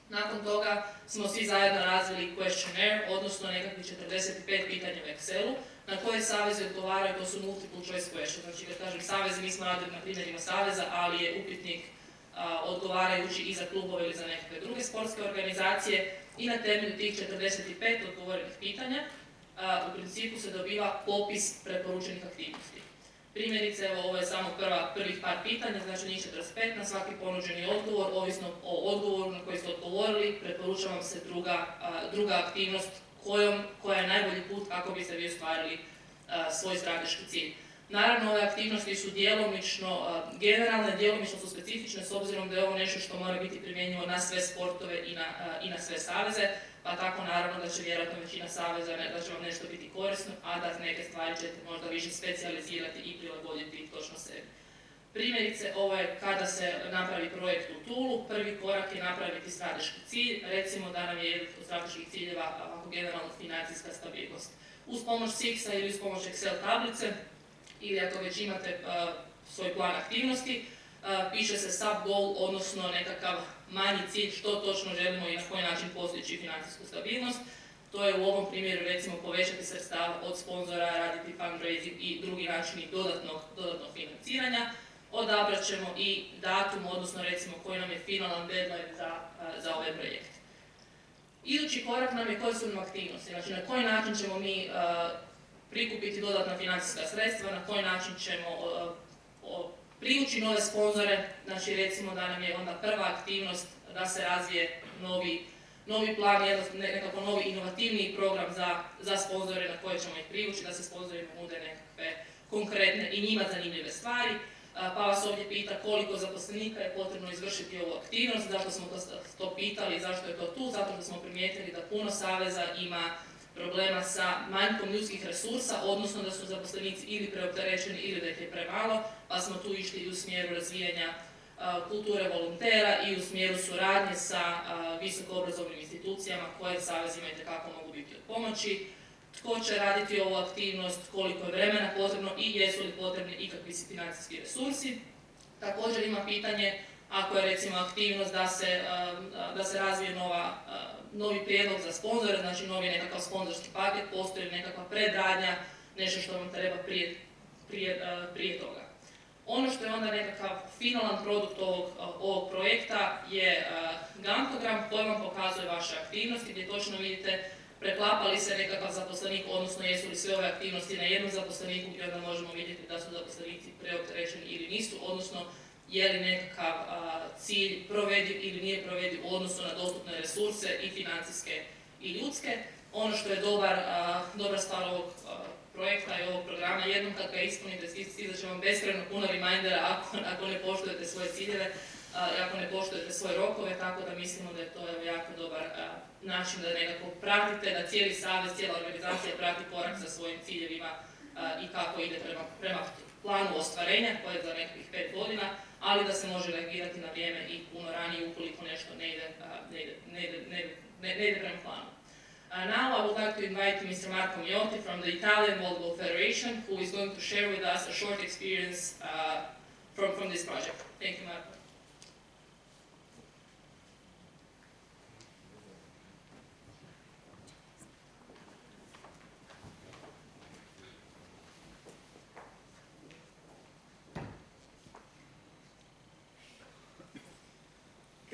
Nakon toga smo svi zajedno razvili questionnaire, odnosno nekakvih 45 pitanja u Excelu, na koje savezi odgovaraju, to su multiple choice questions. Znači, kad kažem savezi, mi smo radili na primjerima saveza, ali je upitnik odgovarajući i za klubove ili za nekakve druge sportske organizacije i na temelju tih 45 odgovorenih pitanja u principu se dobiva popis preporučenih aktivnosti. Primjerice, evo, ovo je samo prvih par pitanja, znači njih 45 na svaki ponuđeni odgovor, ovisno o odgovoru na koji ste odgovorili, preporuča vam se druga aktivnost koja je najbolji put kako biste vi ostvarili svoj strateški cilj. Naravno, ove aktivnosti su djelomično generalne, djelomično su specifične s obzirom da je ovo nešto što mora biti primjenjivo na sve sportove i na sve saveze, pa tako naravno da će vjerojatno većina saveza da će vam nešto biti korisno, a da neke stvari ćete možda više specijalizirati i prilagoditi točno sebi. Primjerice, ovo je kada se napravi projekt u toolu, prvi korak je napraviti strateški cilj, recimo da nam je jedan od strateških ciljeva ovako generalno financijska stabilnost. Uz pomoć SIGS-a ili uz pomoć Excel tablice, ili ako već imate svoj plan aktivnosti, piše se sub-goal, odnosno nekakav manji cilj što točno želimo i na koji način postići financijsku stabilnost. To je u ovom primjeru recimo povećati sredstava od sponzora, raditi fundraising i drugi načini dodatnog financiranja. Odabrat ćemo i datum, odnosno recimo koji nam je finalan deadline za ovaj projekt. Idući korak nam je koje su nam aktivnosti, znači na koji način ćemo mi prikupiti dodatna financijska sredstva, na koji način ćemo privući nove sponzore, znači recimo da nam je onda prva aktivnost da se razvije novi plan, nekako novi inovativniji program za sponzore na koje ćemo ih privući, da se sponzorima nude nekakve konkretne i njima zanimljive stvari. Pa vas ovdje pita koliko zaposlenika je potrebno izvršiti ovu aktivnost, zašto smo to pitali i zašto je to tu, zato što smo primijetili da puno saveza ima problema sa manjkom ljudskih resursa, odnosno da su zaposlenici ili preopterećeni ili da ih je premalo, pa smo tu išli i u smjeru razvijanja kulture volontera i u smjeru suradnje sa visokoobrazovnim institucijama koje savezima itekako mogu biti od pomoći. Tko će raditi ovu aktivnost, koliko je vremena potrebno i jesu li potrebni ikakvi financijski resursi. Također ima pitanje ako je recimo aktivnost da se razvije novi prijedlog za sponzore, znači novi nekakav sponzorski paket, postoji li nekakva predradnja, nešto što vam treba prije toga. Ono što je onda nekakav finalan produkt ovog projekta je gantogram koji vam pokazuje vaše aktivnosti gdje točno vidite preklapa li se nekakav zaposlenik, odnosno jesu li sve ove aktivnosti na jednom zaposleniku gdje onda možemo vidjeti da su zaposlenici preopterećeni ili nisu, odnosno je li nekakav cilj provediv ili nije provediv u odnosu na dostupne resurse i financijske i ljudske. Ono što je dobra stvar ovog projekta i ovog programa, jednom kad ga ispunite, stizat će vam beskrajno puno remindera ako ne poštujete svoje ciljeve, ako ne poštujete svoje rokove, tako da mislimo da je to jako dobar način da nekako pratite, da cijeli savez, cijela organizacija prati korak sa svojim ciljevima i kako ide prema planu ostvarenja koje je za nekakvih 5 godina, ali da se može reagirati na vrijeme i puno ranije ukoliko nešto ne ide prema planu. Now I would like to invite Mr. Marco Miotti from the Italian Volleyball Federation, who is going to share with us a short experience from this project. Thank you, Marco.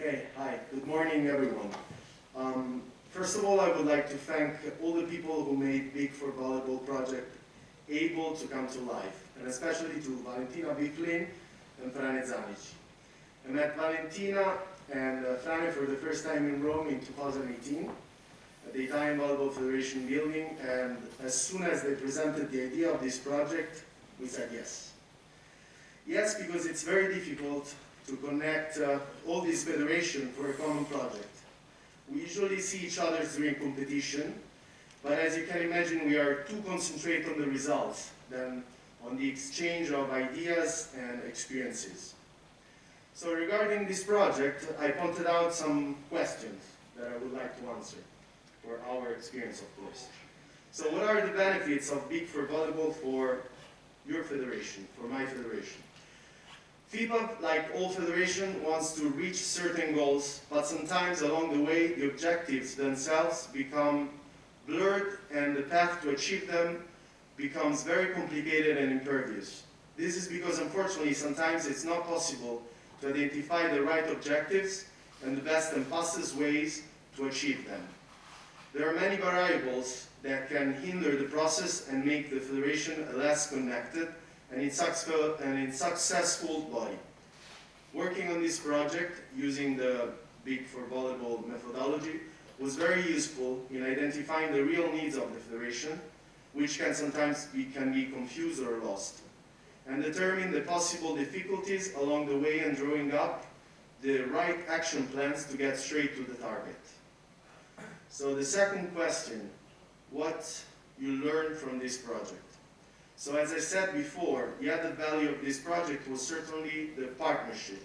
Okay, hi, good morning everyone. First of all, I would like to thank all the people who made Big for Volleyball project able to come to life, and especially to Valentina Bicklin and Frane Zanic. I met Valentina and Frane for the first time in Rome in 2018 at the Italian Volleyball Federation building, and as soon as they presented the idea of this project, we said yes. Yes, because it's very difficult to connect all these federations for a common project. We usually see each other during competition, but as you can imagine, we are too concentrated on the results than on the exchange of ideas and experiences. So regarding this project, I pointed out some questions that I would like to answer for our experience, of course. So what are the benefits of Big for Volleyball for your federation, for my federation? FIPAB, like all federations, wants to reach certain goals, but sometimes along the way the objectives themselves become blurred and the path to achieve them becomes very complicated and impervious. This is because unfortunately sometimes it's not possible to identify the right objectives and the best and fastest ways to achieve them. There are many variables that can hinder the process and make the federation a less connected and in successful body. Working on this project using the Big for Volleyball methodology was very useful in identifying the real needs of the federation, which can sometimes be confused or lost, and determine the possible difficulties along the way and drawing up the right action plans to get straight to the target. So the second question, what you learned from this project? So as I said before, the added value of this project was certainly the partnership.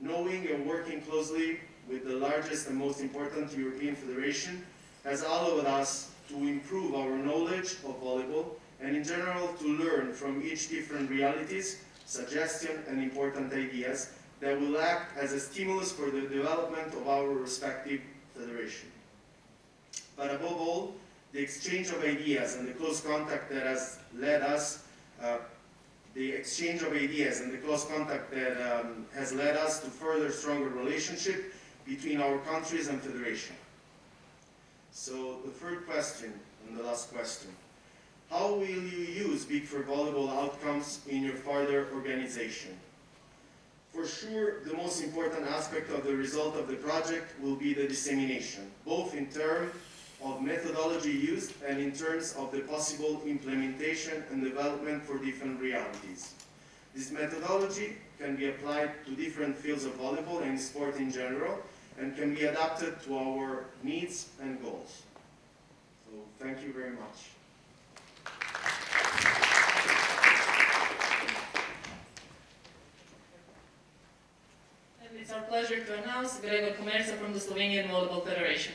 Knowing and working closely with the largest and most important European federation has allowed us to improve our knowledge of volleyball and in general to learn from each different realities, suggestions and important ideas that will act as a stimulus for the development of our respective federation. But above all, the exchange of ideas and the close contact that has led us, has led us to further stronger relationship between our countries and federation. So the third question and the last question, how will you use Big for Volleyball outcomes in your further organization? For sure, the most important aspect of the result of the project will be the dissemination, both in terms of methodology used and in terms of the possible implementation and development for different realities. This methodology can be applied to different fields of volleyball and sport in general and can be adapted to our needs and goals. So thank you very much.
And it's our pleasure to announce Gregor Komerca from the Slovenian Volleyball Federation.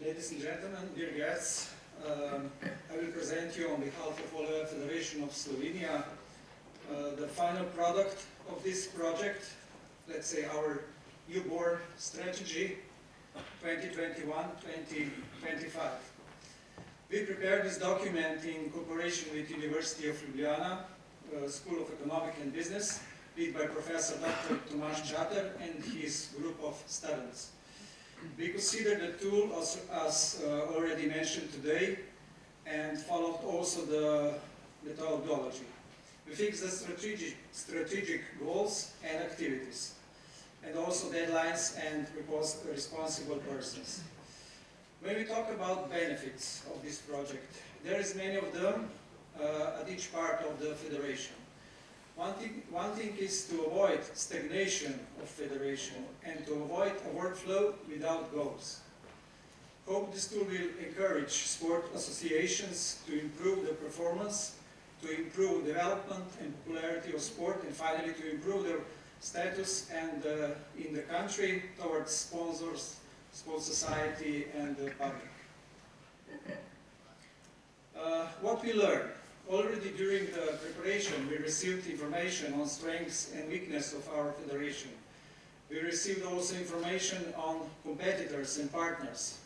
Ladies and gentlemen, dear guests, I will present you on behalf of Volleyball Federation of Slovenia the final product of this project, let's say our newborn strategy 2021-2025. We prepared this document in cooperation with University of Ljubljana, School of Economic and Business, led by Professor Dr. Tomaž Čater and his group of students. We considered the tool as already mentioned today and followed also the methodology. We fixed the strategic goals and activities and also deadlines and responsible persons. When we talk about benefits of this project, there is many of them at each part of the federation. One thing is to avoid stagnation of federation and to avoid a workflow without goals. Hope this tool will encourage sport associations to improve the performance, to improve development and popularity of sport, and finally to improve their status and in the country towards sponsors, sports society and the public. What we learned. Already during the preparation, we received information on strengths and weakness of our federation. We received also information on competitors and partners.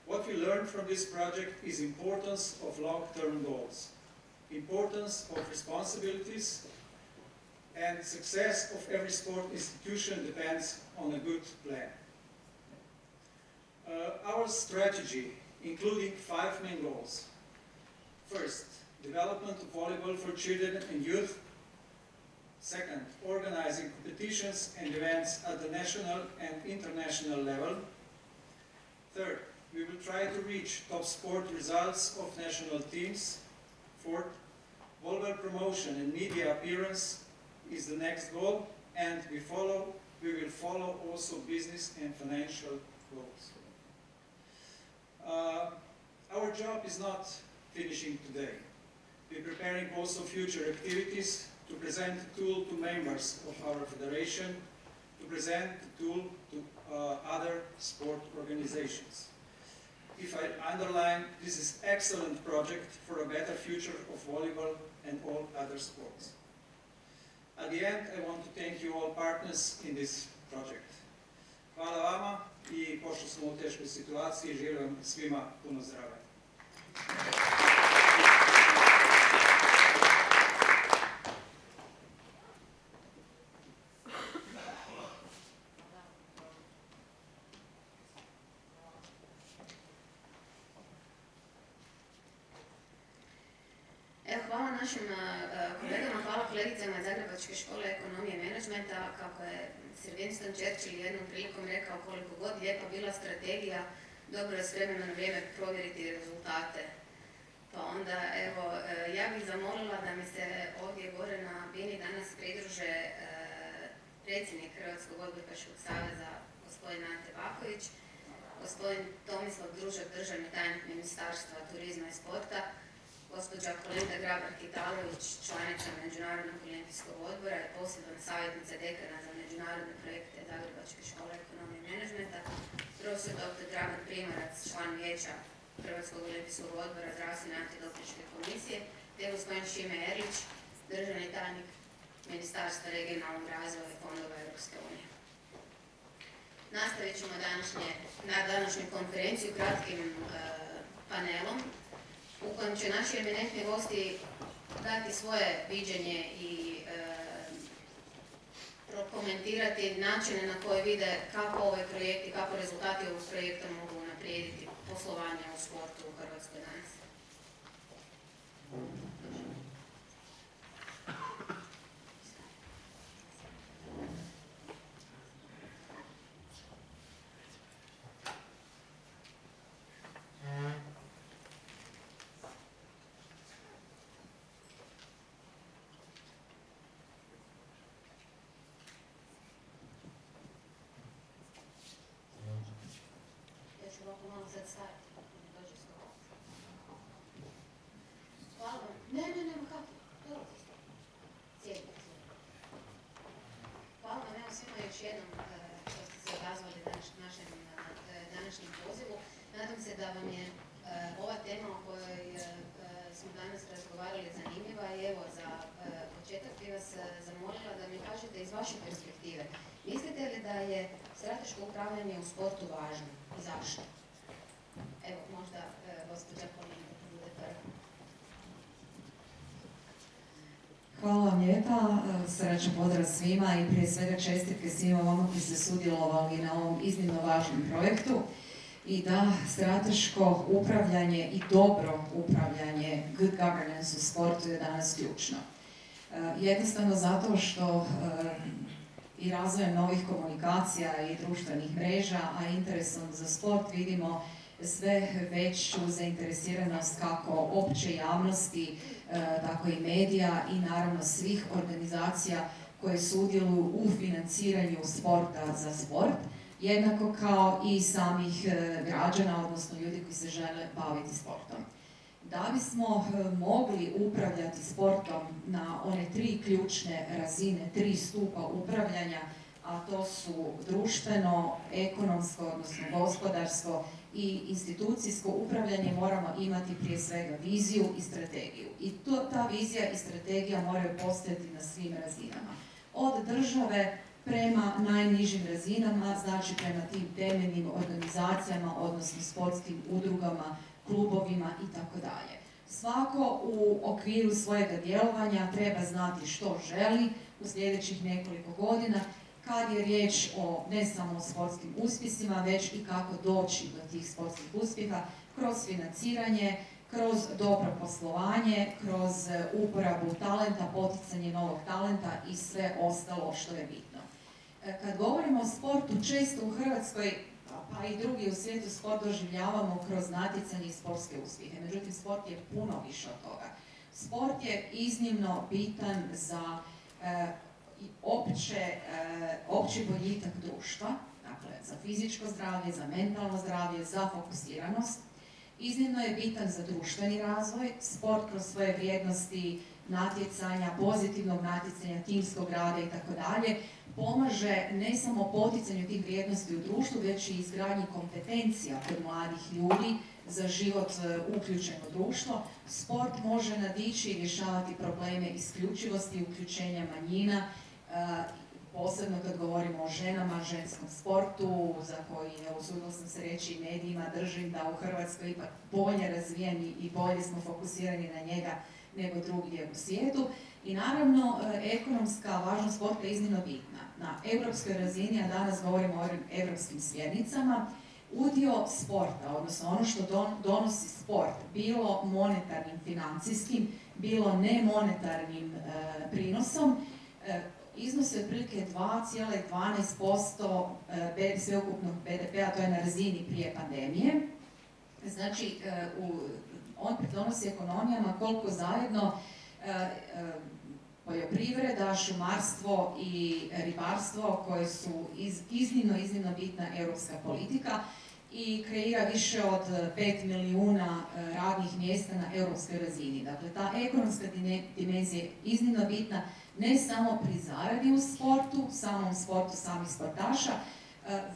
What we learned from this project is importance of long-term goals, importance of responsibilities, and success of every sport institution depends on a good plan. Our strategy, including 5 main goals. First, development of volleyball for children and youth. Second, organizing competitions and events at the national and international level. Third, we will try to reach top sport results of national teams. Fourth, volleyball promotion and media appearance is the next goal, and we will follow also business and financial goals. Our job is not finishing today. We're preparing also future activities to present the tool to members of our federation, to present the tool to other sport organizations. If I underline, this is an excellent project for a better future of volleyball and all other sports. At the end, I want to thank you all partners in this project. Hvala vama i pošto smo u teškoj situaciji, želim vam svima puno zdravlja.
Hvala našim kolegama, hvala kolegicama iz Zagrebačke škole ekonomije i menadžmenta. Kako je Sir Winston Churchill jednom prilikom rekao, koliko god lijepa bila strategija, dobro je s vremena na vrijeme provjeriti rezultate. Pa onda, evo, ja bih zamolila da mi se ovdje gore na bini danas pridruže predsjednik Hrvatskog odbojkaškog saveza, gospodin Ante Baković, gospodin Tomislav Družak, državni tajnik Ministarstva turizma i sporta, gospođa Kolinda Grabar-Kitalović, članica Međunarodnog olimpijskog odbora i posebna savjetnica dekana za međunarodne projekte Zagrebačke škole ekonomije i menadžmenta, profesor dr. Dragan Primorac, član vijeća Hrvatskog olimpijskog odbora zdravstvene antidopinške komisije, te gospodin Šime Erlić, državni tajnik Ministarstva regionalnog razvoja i fondova Europske unije. Nastavit ćemo na današnju konferenciju kratkim panelom u kojem će naši eminentni gosti dati svoje viđenje i prokomentirati načine na koje vide kako ovaj projekt i kako rezultati ovog projekta mogu unaprijediti poslovanje u sportu u Hrvatskoj danas. Hvala vam. Ne, kako? Dolazite. Sjedite. Hvala vam, evo svima još jednom što ste se odazvali našem današnjem pozivu. Nadam se da vam je ova tema o kojoj smo danas razgovarali zanimljiva i evo za početak bih vas zamolila da mi kažete iz vaše perspektive. Mislite li da je strateško upravljanje u sportu važno i zašto? Evo, možda gospođa Kolinda bude prva.
Hvala vam lijepa, srećan pozdrav svima i prije svega čestitke svima vama koji ste sudjelovali na ovom iznimno važnom projektu. I da, strateško upravljanje i dobro upravljanje, good governance u sportu je danas ključno. Jednostavno zato što i razvojem novih komunikacija i društvenih mreža, a interesom za sport vidimo sve veću zainteresiranost kako opće javnosti, tako i medija i naravno svih organizacija koje sudjeluju u financiranju sporta za sport, jednako kao i samih građana, odnosno ljudi koji se žele baviti sportom. Da bismo mogli upravljati sportom na one 3 ključne razine, 3 stupa upravljanja, a to su društveno, ekonomsko, odnosno gospodarsko i institucijsko upravljanje, moramo imati prije svega viziju i strategiju. I ta vizija i strategija moraju postojati na svim razinama. Od države prema najnižim razinama, znači prema tim temeljnim organizacijama, odnosno sportskim udrugama, klubovima i tako dalje. Svako u okviru svojega djelovanja treba znati što želi u sljedećih nekoliko godina, kad je riječ o ne samo o sportskim uspjesima, već i kako doći do tih sportskih uspjeha kroz financiranje, kroz dobro poslovanje, kroz uporabu talenta, poticanje novog talenta i sve ostalo što je bitno. Kad govorimo o sportu, često u Hrvatskoj, pa i drugi u svijetu, sport doživljavamo kroz natjecanje i sportske uspjehe. Međutim, sport je puno više od toga. Sport je iznimno bitan za opći boljitak društva, dakle za fizičko zdravlje, za mentalno zdravlje, za fokusiranost. Iznimno je bitan za društveni razvoj. Sport kroz svoje vrijednosti natjecanja, pozitivnog natjecanja, timskog rada i tako dalje, pomaže ne samo poticanju tih vrijednosti u društvu, već i izgradnji kompetencija kod mladih ljudi za život uključeno društvo. Sport može nadići i rješavati probleme isključivosti, uključenja manjina, posebno kad govorimo o ženama, ženskom sportu, za koji, usudila sam se reći, medijima držim da u Hrvatskoj ipak bolje razvijeni i bolje smo fokusirani na njega nego drugdje u svijetu. I naravno, ekonomska važnost sporta je iznimno bitna. Na europskoj razini, a danas govorimo o europskim smjernicama, udio sporta, odnosno ono što donosi sport, bilo monetarnim, financijskim, bilo nemonetarnim prinosom, iznosi otprilike 2,12% sveukupnog BDP-a, to je na razini prije pandemije. Znači, on pridonosi ekonomijama koliko zajedno poljoprivreda, šumarstvo i ribarstvo, koje su iznimno bitna europska politika i kreira više od 5 milijuna radnih mjesta na europskoj razini. Dakle, ta ekonomska dimenzija je iznimno bitna ne samo pri zaradi u sportu, samom sportu samih sportaša,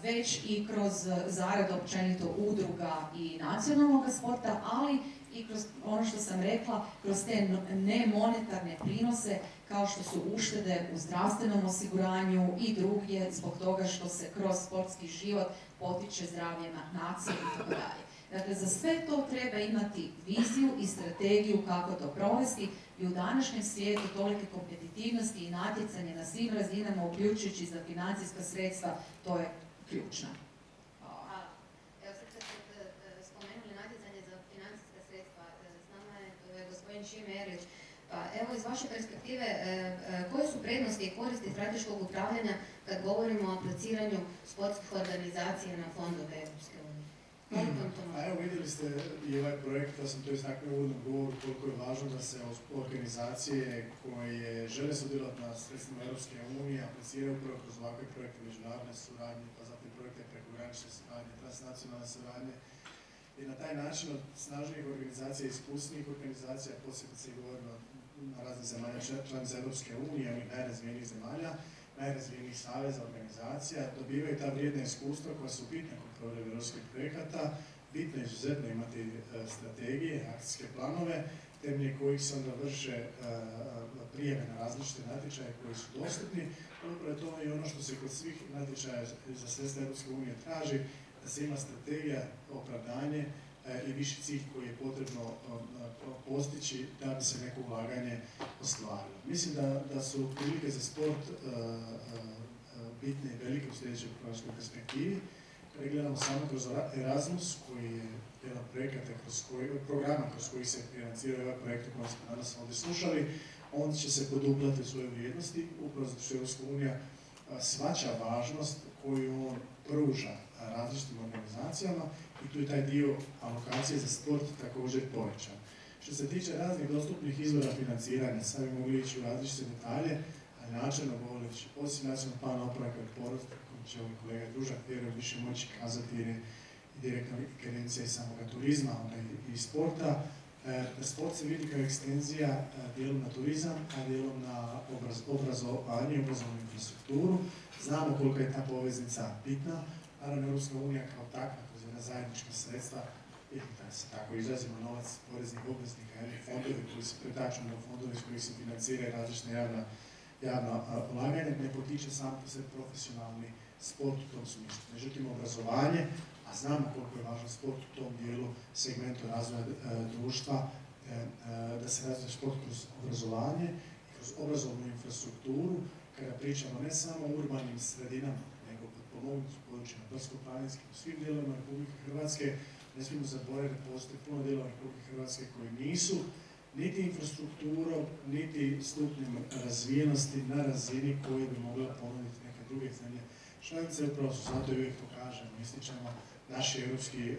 već i kroz zaradu općenito udruga i nacionalnog sporta, ali i kroz ono što sam rekla, kroz te nemonetarne prinose kao što su uštede u zdravstvenom osiguranju i drugdje, zbog toga što se kroz sportski život potiče zdravlje nacije i tako dalje. Dakle, za sve to treba imati viziju i strategiju kako to provesti i u današnjem svijetu tolike kompetitivnosti i natjecanje na svim razinama, uključujući za financijska sredstva, to je ključno.
Evo sad kad ste spomenuli natjecanje za financijska sredstva, s nama je gospodin Šime Erlić. Pa evo iz vaše perspektive, koje su prednosti i koristi strateškog upravljanja kad govorimo o apliciranju sportskih organizacija na fondove Europske unije?
A evo vidjeli ste i ovaj projekt, ja sam to istaknuo u uvodnom govoru, koliko je važno da se organizacije koje žele sudjelovati na sredstvima Europske unije apliciraju upravo kroz ovakve projekte međunarodne suradnje, pa zatim projekte prekogranične suradnje, transnacionalne suradnje. I na taj način od snažnijih organizacija i iskusnijih organizacija, posebice govorimo na raznih zemalja članica Europske unije, onih najrazvijenijih zemalja, najrazvijenijih saveza, organizacija, dobivaju ta vrijedna iskustva koja su bitna kod provedbe europskih projekata. Bitno je izuzetno imati strategije, akcijske planove, temelje kojih se onda vrše prijave na različite natječaje koji su dostupni. Upravo je to i ono što se kod svih natječaja za sredstva Europske unije traži, da se ima strategija, opravdanje i viši cilj koji je potrebno postići da bi se neko ulaganje ostvarilo. Mislim da su prilike za sport bitne i velike u sljedećoj programskoj perspektivi. Kada gledamo samo kroz Erasmus, koji je jedan programa kroz koji se financiraju ovaj projekt o kojem smo danas ovdje slušali, on će se poduplati u svoje vrijednosti, upravo zato što Europska unija shvaća važnost koju on pruža različitim organizacijama i tu je taj dio alokacije za sport također povećan. Što se tiče raznih dostupnih izvora financiranja, sad bi mogli ići u različite detalje, ali načelno govoreći, osim nacionalnog plana oporavka i otpornosti, koji će ovaj kolega Družak vjerujem više moći kazati jer je i direktna ingerencija i samoga turizma, onda i sporta. Sport se vidi kao ekstenzija dijelom na turizam, a dijelom na obrazovanje i obrazovnu infrastrukturu. Znamo koliko je ta poveznica bitna. Naravno, Europska unija kao takva, kroz jedna zajednička sredstva, da se tako izrazimo, novac poreznih obveznika ili fondovi koji se pretaču na fondove s kojih se financiraju različna javna javna ulaganja, ne potiče sam po sebi profesionalni sport u tom smislu. Međutim, obrazovanje, a znamo koliko je važan sport u tom dijelu segmentu razvoja društva, da se razvije sport kroz obrazovanje i kroz obrazovnu infrastrukturu, kada pričamo ne samo o urbanim sredinama, nego potpomognutim područjima, brdsko-planinskim, u svim dijelovima Republike Hrvatske, ne smijemo zaboraviti da postoji puno dijelova Republike Hrvatske koji nisu niti infrastrukturom, niti stupnjem razvijenosti na razini koje bi mogla ponuditi neke druge zemlje članice. Upravo su zato i uvijek to kažemo, ističemo naši europski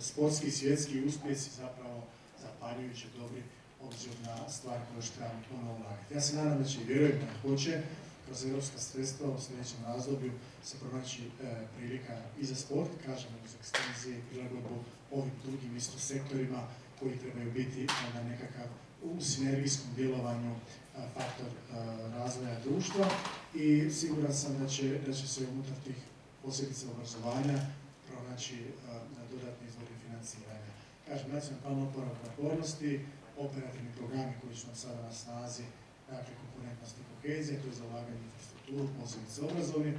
sportski i svjetski uspjesi zapravo zapaljujući dobri obzir na stvari koje što trebamo puno ulagati. Ja se nadam da će i vjerujem da hoće kroz europska sredstva u sljedećem razdoblju se pronaći prilika i za sport, kažemo uz ekstenzije i prilagodbu ovim drugim isto sektorima koji trebaju biti na nekakav u sinergijskom djelovanju faktor razvoja društva i siguran sam da će se unutar tih posebice obrazovanja pronaći dodatni izvori financiranja. Kažem, nacionalni plan oporavka i otpornosti, operativni programi koji su nam sada na snazi, dakle konkurentnost i kohezija, to je za ulaganje u infrastrukturu, posebice obrazovni,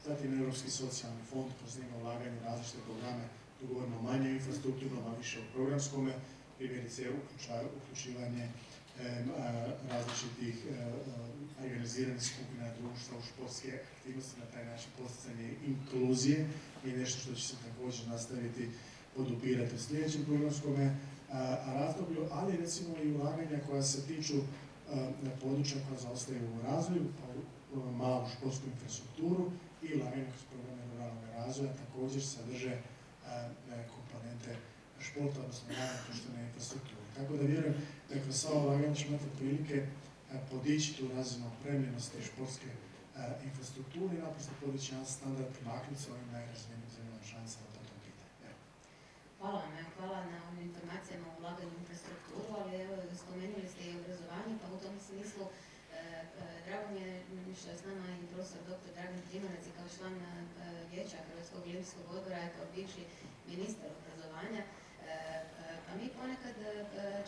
zatim Europski socijalni fond kroz njega ulaganje u različite programe, tu govorimo manje o infrastrukturnom, a više o programskome, primjerice uključivanje različitih organiziranih skupina društva u športske aktivnosti, na taj način posticanje inkluzije i nešto što će se također nastaviti podupirati u sljedećem programskome razdoblju, ali recimo i ulaganja koja se tiču područja koja zaostaju u razvoju, malu športsku infrastrukturu i ulaganja kroz programe ruralnog razvoja također sadrže komponente športa, odnosno ulaganja društvene infrastrukture. Tako da vjerujem da kroz sva ulaganja ćemo imati prilike podići tu razinu opremljenosti športske infrastrukture i naprosto podići jedan standard primaknuti se ovim najrazvijenim zemljama članicama po tom pitanju.
Hvala vam, hvala na ovim informacijama o ulaganju u infrastrukturu, ali evo spomenuli ste i obrazovanje, pa u tom smislu drago mi je što je s nama i profesor dr. Dragan Primorac i kao član Vijeća Hrvatskog olimpijskog odbora i kao bivši ministar obrazovanja. Pa mi ponekad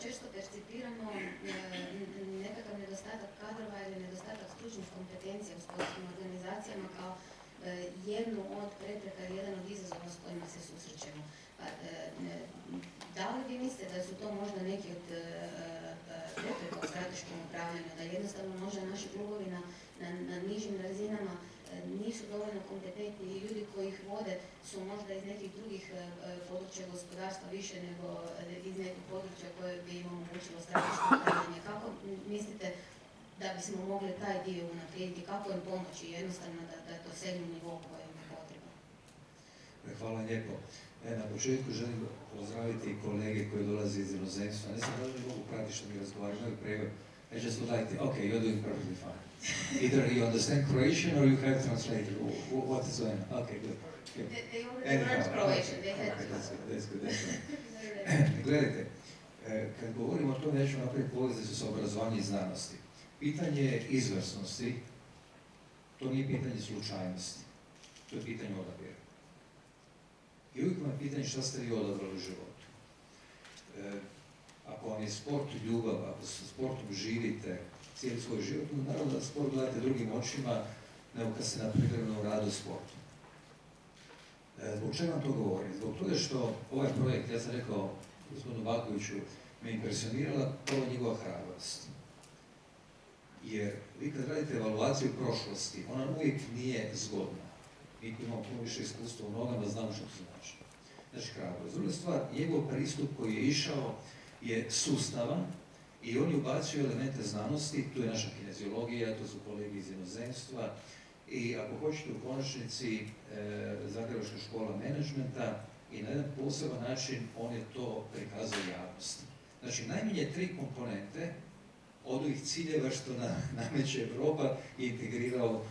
često percipiramo nekakav nedostatak kadrova ili nedostatak stručnih kompetencija u sportskim organizacijama kao jednu od prepreka, jedan od izazova s kojima se susrećemo. Pa, da li vi mislite da su to možda neki od prepreka u strateškom upravljanju, da jednostavno možda naši klubovi na nižim razinama nisu dovoljno kompetentni i ljudi koji ih vode su možda iz nekih drugih područja gospodarstva više nego iz nekih područja koje bi im omogućilo strateško upravljanje. Kako mislite da bismo mogli taj dio unaprijediti, kako im pomoći jednostavno da to segnu nivo koje im je potrebno?
Hvala lijepo. Na početku želim pozdraviti kolege koji dolaze iz inozemstva. Ne znam da li mogu pratiti što mi razgovaraju prevod. I just would like to, okay, you're doing perfectly fine. Either you understand Croatian or you have translated. What is going on? Okay, good.
They already learned Croatian.
That's good. Gledajte, kad govorimo o tome, ja ću napraviti poveznicu sa obrazovanjem i znanosti. Pitanje izvrsnosti, to nije pitanje slučajnosti. To je pitanje odabira. I uvijek vam je pitanje šta ste vi odabrali u životu. Ako vam je sport ljubav, ako sa sportom živite cijeli svoj život, naravno da sport gledate drugim očima nego kad ste na privremenom radu u sportu. Zbog čega vam to govorim? Zbog toga što ovaj projekt, ja sam rekao gospodinu Bakoviću, me impresionirala prvo njegova hrabrost. Jer vi kad radite evaluaciju prošlosti, ona uvijek nije zgodna. Mi koji imamo puno više iskustva u nogama, znamo što to znači. Znači hrabrost. Druga stvar, njegov pristup koji je išao je sustavan i on je ubacio elemente znanosti, tu je naša kineziologija, to su kolegi iz inozemstva i ako hoćete u konačnici Zagrebačka škola menadžmenta i na jedan poseban način on je to prikazao javnosti. Znači najmanje 3 komponente od ovih ciljeva što nameće Europa i integrirao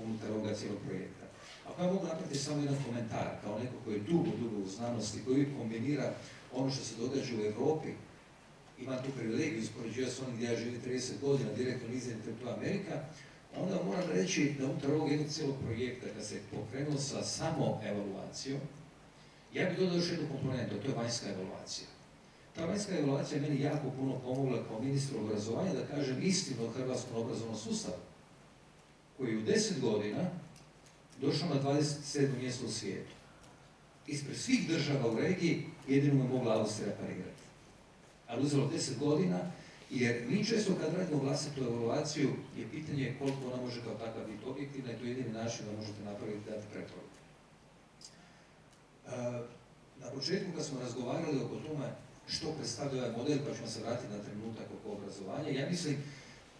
unutar ovoga cijelog projekta. Ako ja mogu napraviti samo jedan komentar, kao neko koji je dugo u znanosti, koji kombinira ono što se događa u Europi, imam tu privilegiju uspoređivati s onim gdje ja živim 30 godina, direktno izredno to Amerika, onda moram reći da unutar ovog jednog cijelog projekta, kad se pokrenuo sa samo evaluacijom, ja bih dodao još jednu komponentu, to je vanjska evaluacija. Ta vanjska evaluacija je meni jako puno pomogla kao ministru obrazovanja da kažem istinu o hrvatskom obrazovnom sustavu. koji je u 10 godina došao na 27. mjesto u svijetu. Ispred svih država u regiji jedino je mogla Austrija parirati. Ali uzelo 10 godina, jer mi često kad radimo vlastitu evaluaciju je pitanje koliko ona može kao takva biti objektivna i to je jedini način da možete napraviti dati preporuku. Na početku kad smo razgovarali oko tome što predstavlja ovaj model, pa ćemo se vratiti na trenutak oko obrazovanja, ja mislim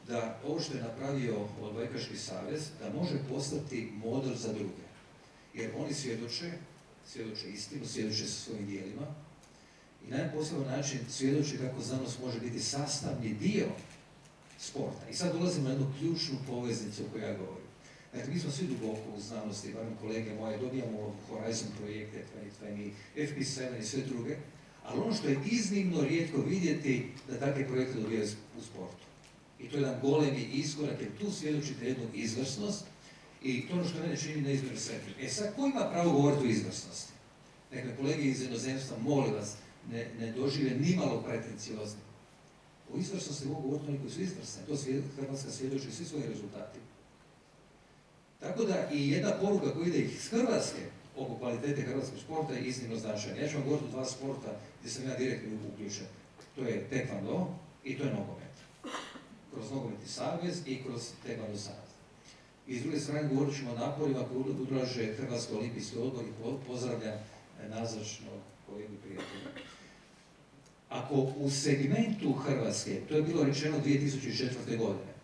da ovo što je napravio Odbojkaški savez, da može postati model za druge. Jer oni svjedoče istinu, svjedoče sa svojim dijelima i na jedan poseban način svjedoče kako znanost može biti sastavni dio sporta. I sad dolazimo na jednu ključnu poveznicu o kojoj ja govorim. Dakle, mi smo svi duboko u znanosti, barem kolege moje, dobijamo Horizon projekte, 2020, FP7 i sve druge, ali ono što je iznimno rijetko vidjeti da takve projekte dobijaju u sportu. I to je jedan golemi iskorak, jer tu svjedočite jednu izvrsnost i to ono što mene čini neizmjerno sretnim. Sad, ko ima pravo govoriti o izvrsnosti? Dakle, kolege iz inozemstva, molim vas, ne dožive nimalo pretenciozno. O izvrsnosti mogu govoriti oni koji su izvrsni. To Hrvatska svjedoči svi svojim rezultatima. Tako da i jedna poruka koja ide iz Hrvatske oko kvalitete hrvatskog sporta je iznimno značajna. Ja ću vam govoriti o dva sporta gdje sam ja direktno uključen. To je taekwondo i to je nogomet. Kroz nogometni savez i kroz taekwondo savez. I s druge strane govorit ćemo o naporima koje ulaže Hrvatski olimpijski odbor i pozdravljam nazočnog kolegu prijatelja. Ako u segmentu Hrvatske, to je bilo rečeno 2004. godine,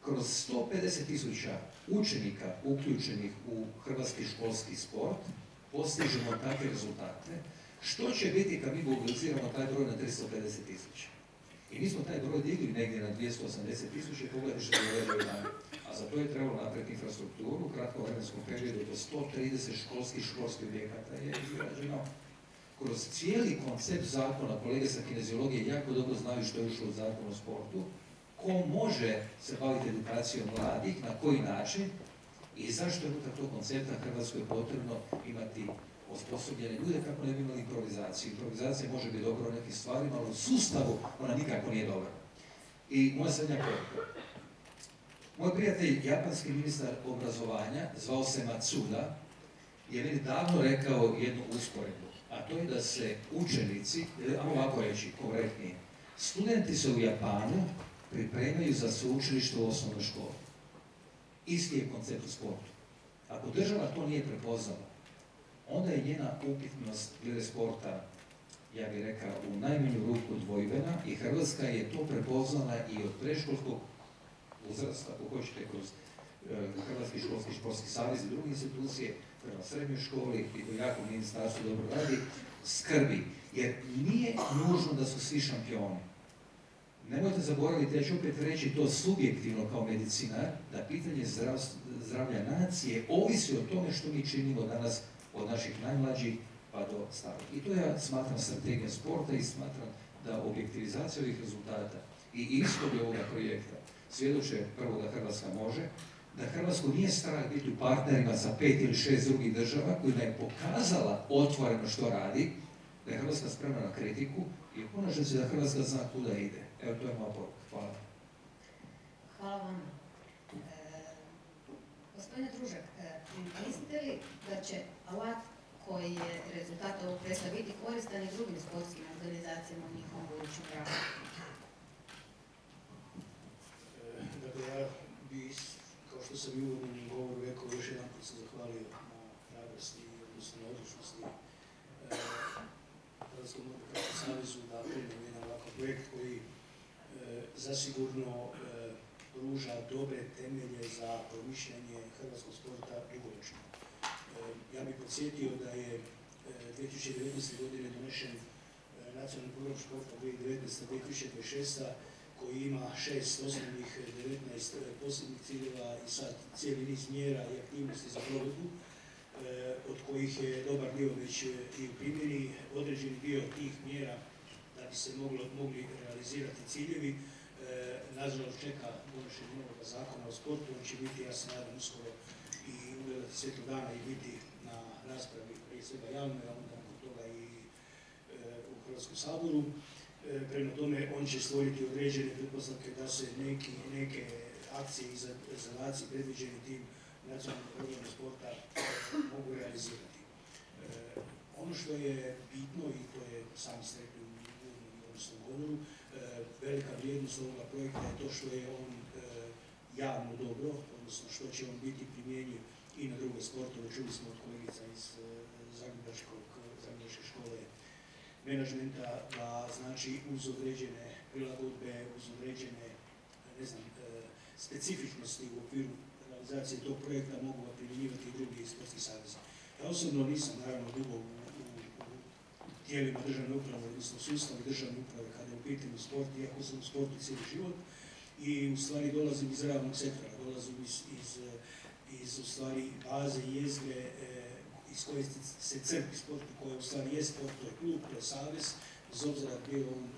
kroz 150.000 učenika uključenih u hrvatski školski sport postižemo takve rezultate, što će biti kad mi mobiliziramo taj broj na 350.000? I mi smo taj broj digli negdje na 280.000 i pogledajte što je događaju dan. A za to je trebalo napraviti infrastrukturu, u kratkom vremenskom periodu do 130 školskih objekata je izgrađeno. Kroz cijeli koncept zakona, kolege sa kineziologije jako dobro znaju što je ušlo u zakon o sportu, ko može se baviti edukacijom mladih, na koji način i zašto je unutar tog koncepta Hrvatskoj potrebno imati osposobljene ljude kako ne bi imali improvizaciju. Improvizacija može biti dobra u nekim stvarima, ali u sustavu ona nikako nije dobra. I moja zadnja poruka. Moj prijatelj, japanski ministar obrazovanja, zvao se Matsuda, je meni davno rekao jednu usporedbu, a to je da se učenici, ajmo ovako reći, korektnije, studenti se u Japanu pripremaju za sveučilište u osnovnoj školi. Isti je koncept u sportu. Ako država to nije prepoznala, onda je njena upitnost glede sporta, ja bih rekao, u najmanju ruku dvojbena i Hrvatska je to prepoznala i od predškolskog uzrasta, ako hoćete, kroz Hrvatski školski športski savez i druge institucije, prema srednjoj školi, i to jako ministarstvo dobro radi, skrbi. Jer nije nužno da su svi šampioni. Nemojte zaboraviti, ja ću opet reći to subjektivno kao medicinar, da pitanje zdravlja nacije ovisi o tome što mi činimo danas od naših najmlađih pa do starih. I to ja smatram strategijom sporta i smatram da objektivizacija ovih rezultata i ishodi ovoga projekta svjedoče prvo da Hrvatska može, da Hrvatsku nije strah biti u partnerima sa 5 ili 6 drugih država kojima je pokazala otvoreno što radi, da je Hrvatska spremna na kritiku i u konačnici da Hrvatska zna kuda ide. Evo, to je moja poruka. Hvala.
Hvala vam. Gospodine Družak, mislite li da će alat koji je rezultat ovog projekta biti koristan i drugim sportskim organizacijama u njihovom budućem radu?
Dakle, ja bi, kao što sam i u uvodnom govoru rekao, još jedan put se zahvalio na hrabrosti, odnosno na odlučnosti Hrvatskom odbojkaškom savezu da primimo jedan ovakav projekt koji zasigurno pruža dobre temelje za promišljanje hrvatskog sporta dugoročno. Ja bih podsjetio da je 2019. godine donešen nacionalni program športa 2019-2026 koji ima 6 osnovnih, 19 posebnih ciljeva i sad cijeli niz mjera i aktivnosti za provedbu, od kojih je dobar dio već i u primjeni. Određeni dio tih mjera da bi se mogli realizirati ciljevi. Nažalost čeka donošenje novog zakona o sportu, on će biti, ja se nadam, uskoro i ugledati svjetlo dana i biti na raspravi prije svega javno, a onda nakon toga i u Hrvatskom saboru. Prema tome, on će stvoriti određene pretpostavke da se neke akcije i zadaci predviđeni tim nacionalnim programom sporta mogu realizirati. Ono što je bitno, i to je sami ste rekli u uvodnom govoru, velika vrijednost ovoga projekta je to što je on javno dobro, odnosno što će on biti primjenjiv i na druge sportove. Čuli smo od kolegica iz Zagrebačke škole menadžmenta da znači uz određene prilagodbe, uz određene specifičnosti u okviru realizacije tog projekta mogu ga primjenjivati i drugi sportski savezi. Ja osobno nisam naravno dugo u tijelima državne uprave, odnosno sustavu državne uprave kada je u pitanju sport, iako sam u sportu cijeli život, i u stvari dolazim iz realnog sektora, dolazim iz u stvari baze i jezgre iz koje se crpi sport, koje u stvari je sport, to je klub, to je savez, bez obzira bio on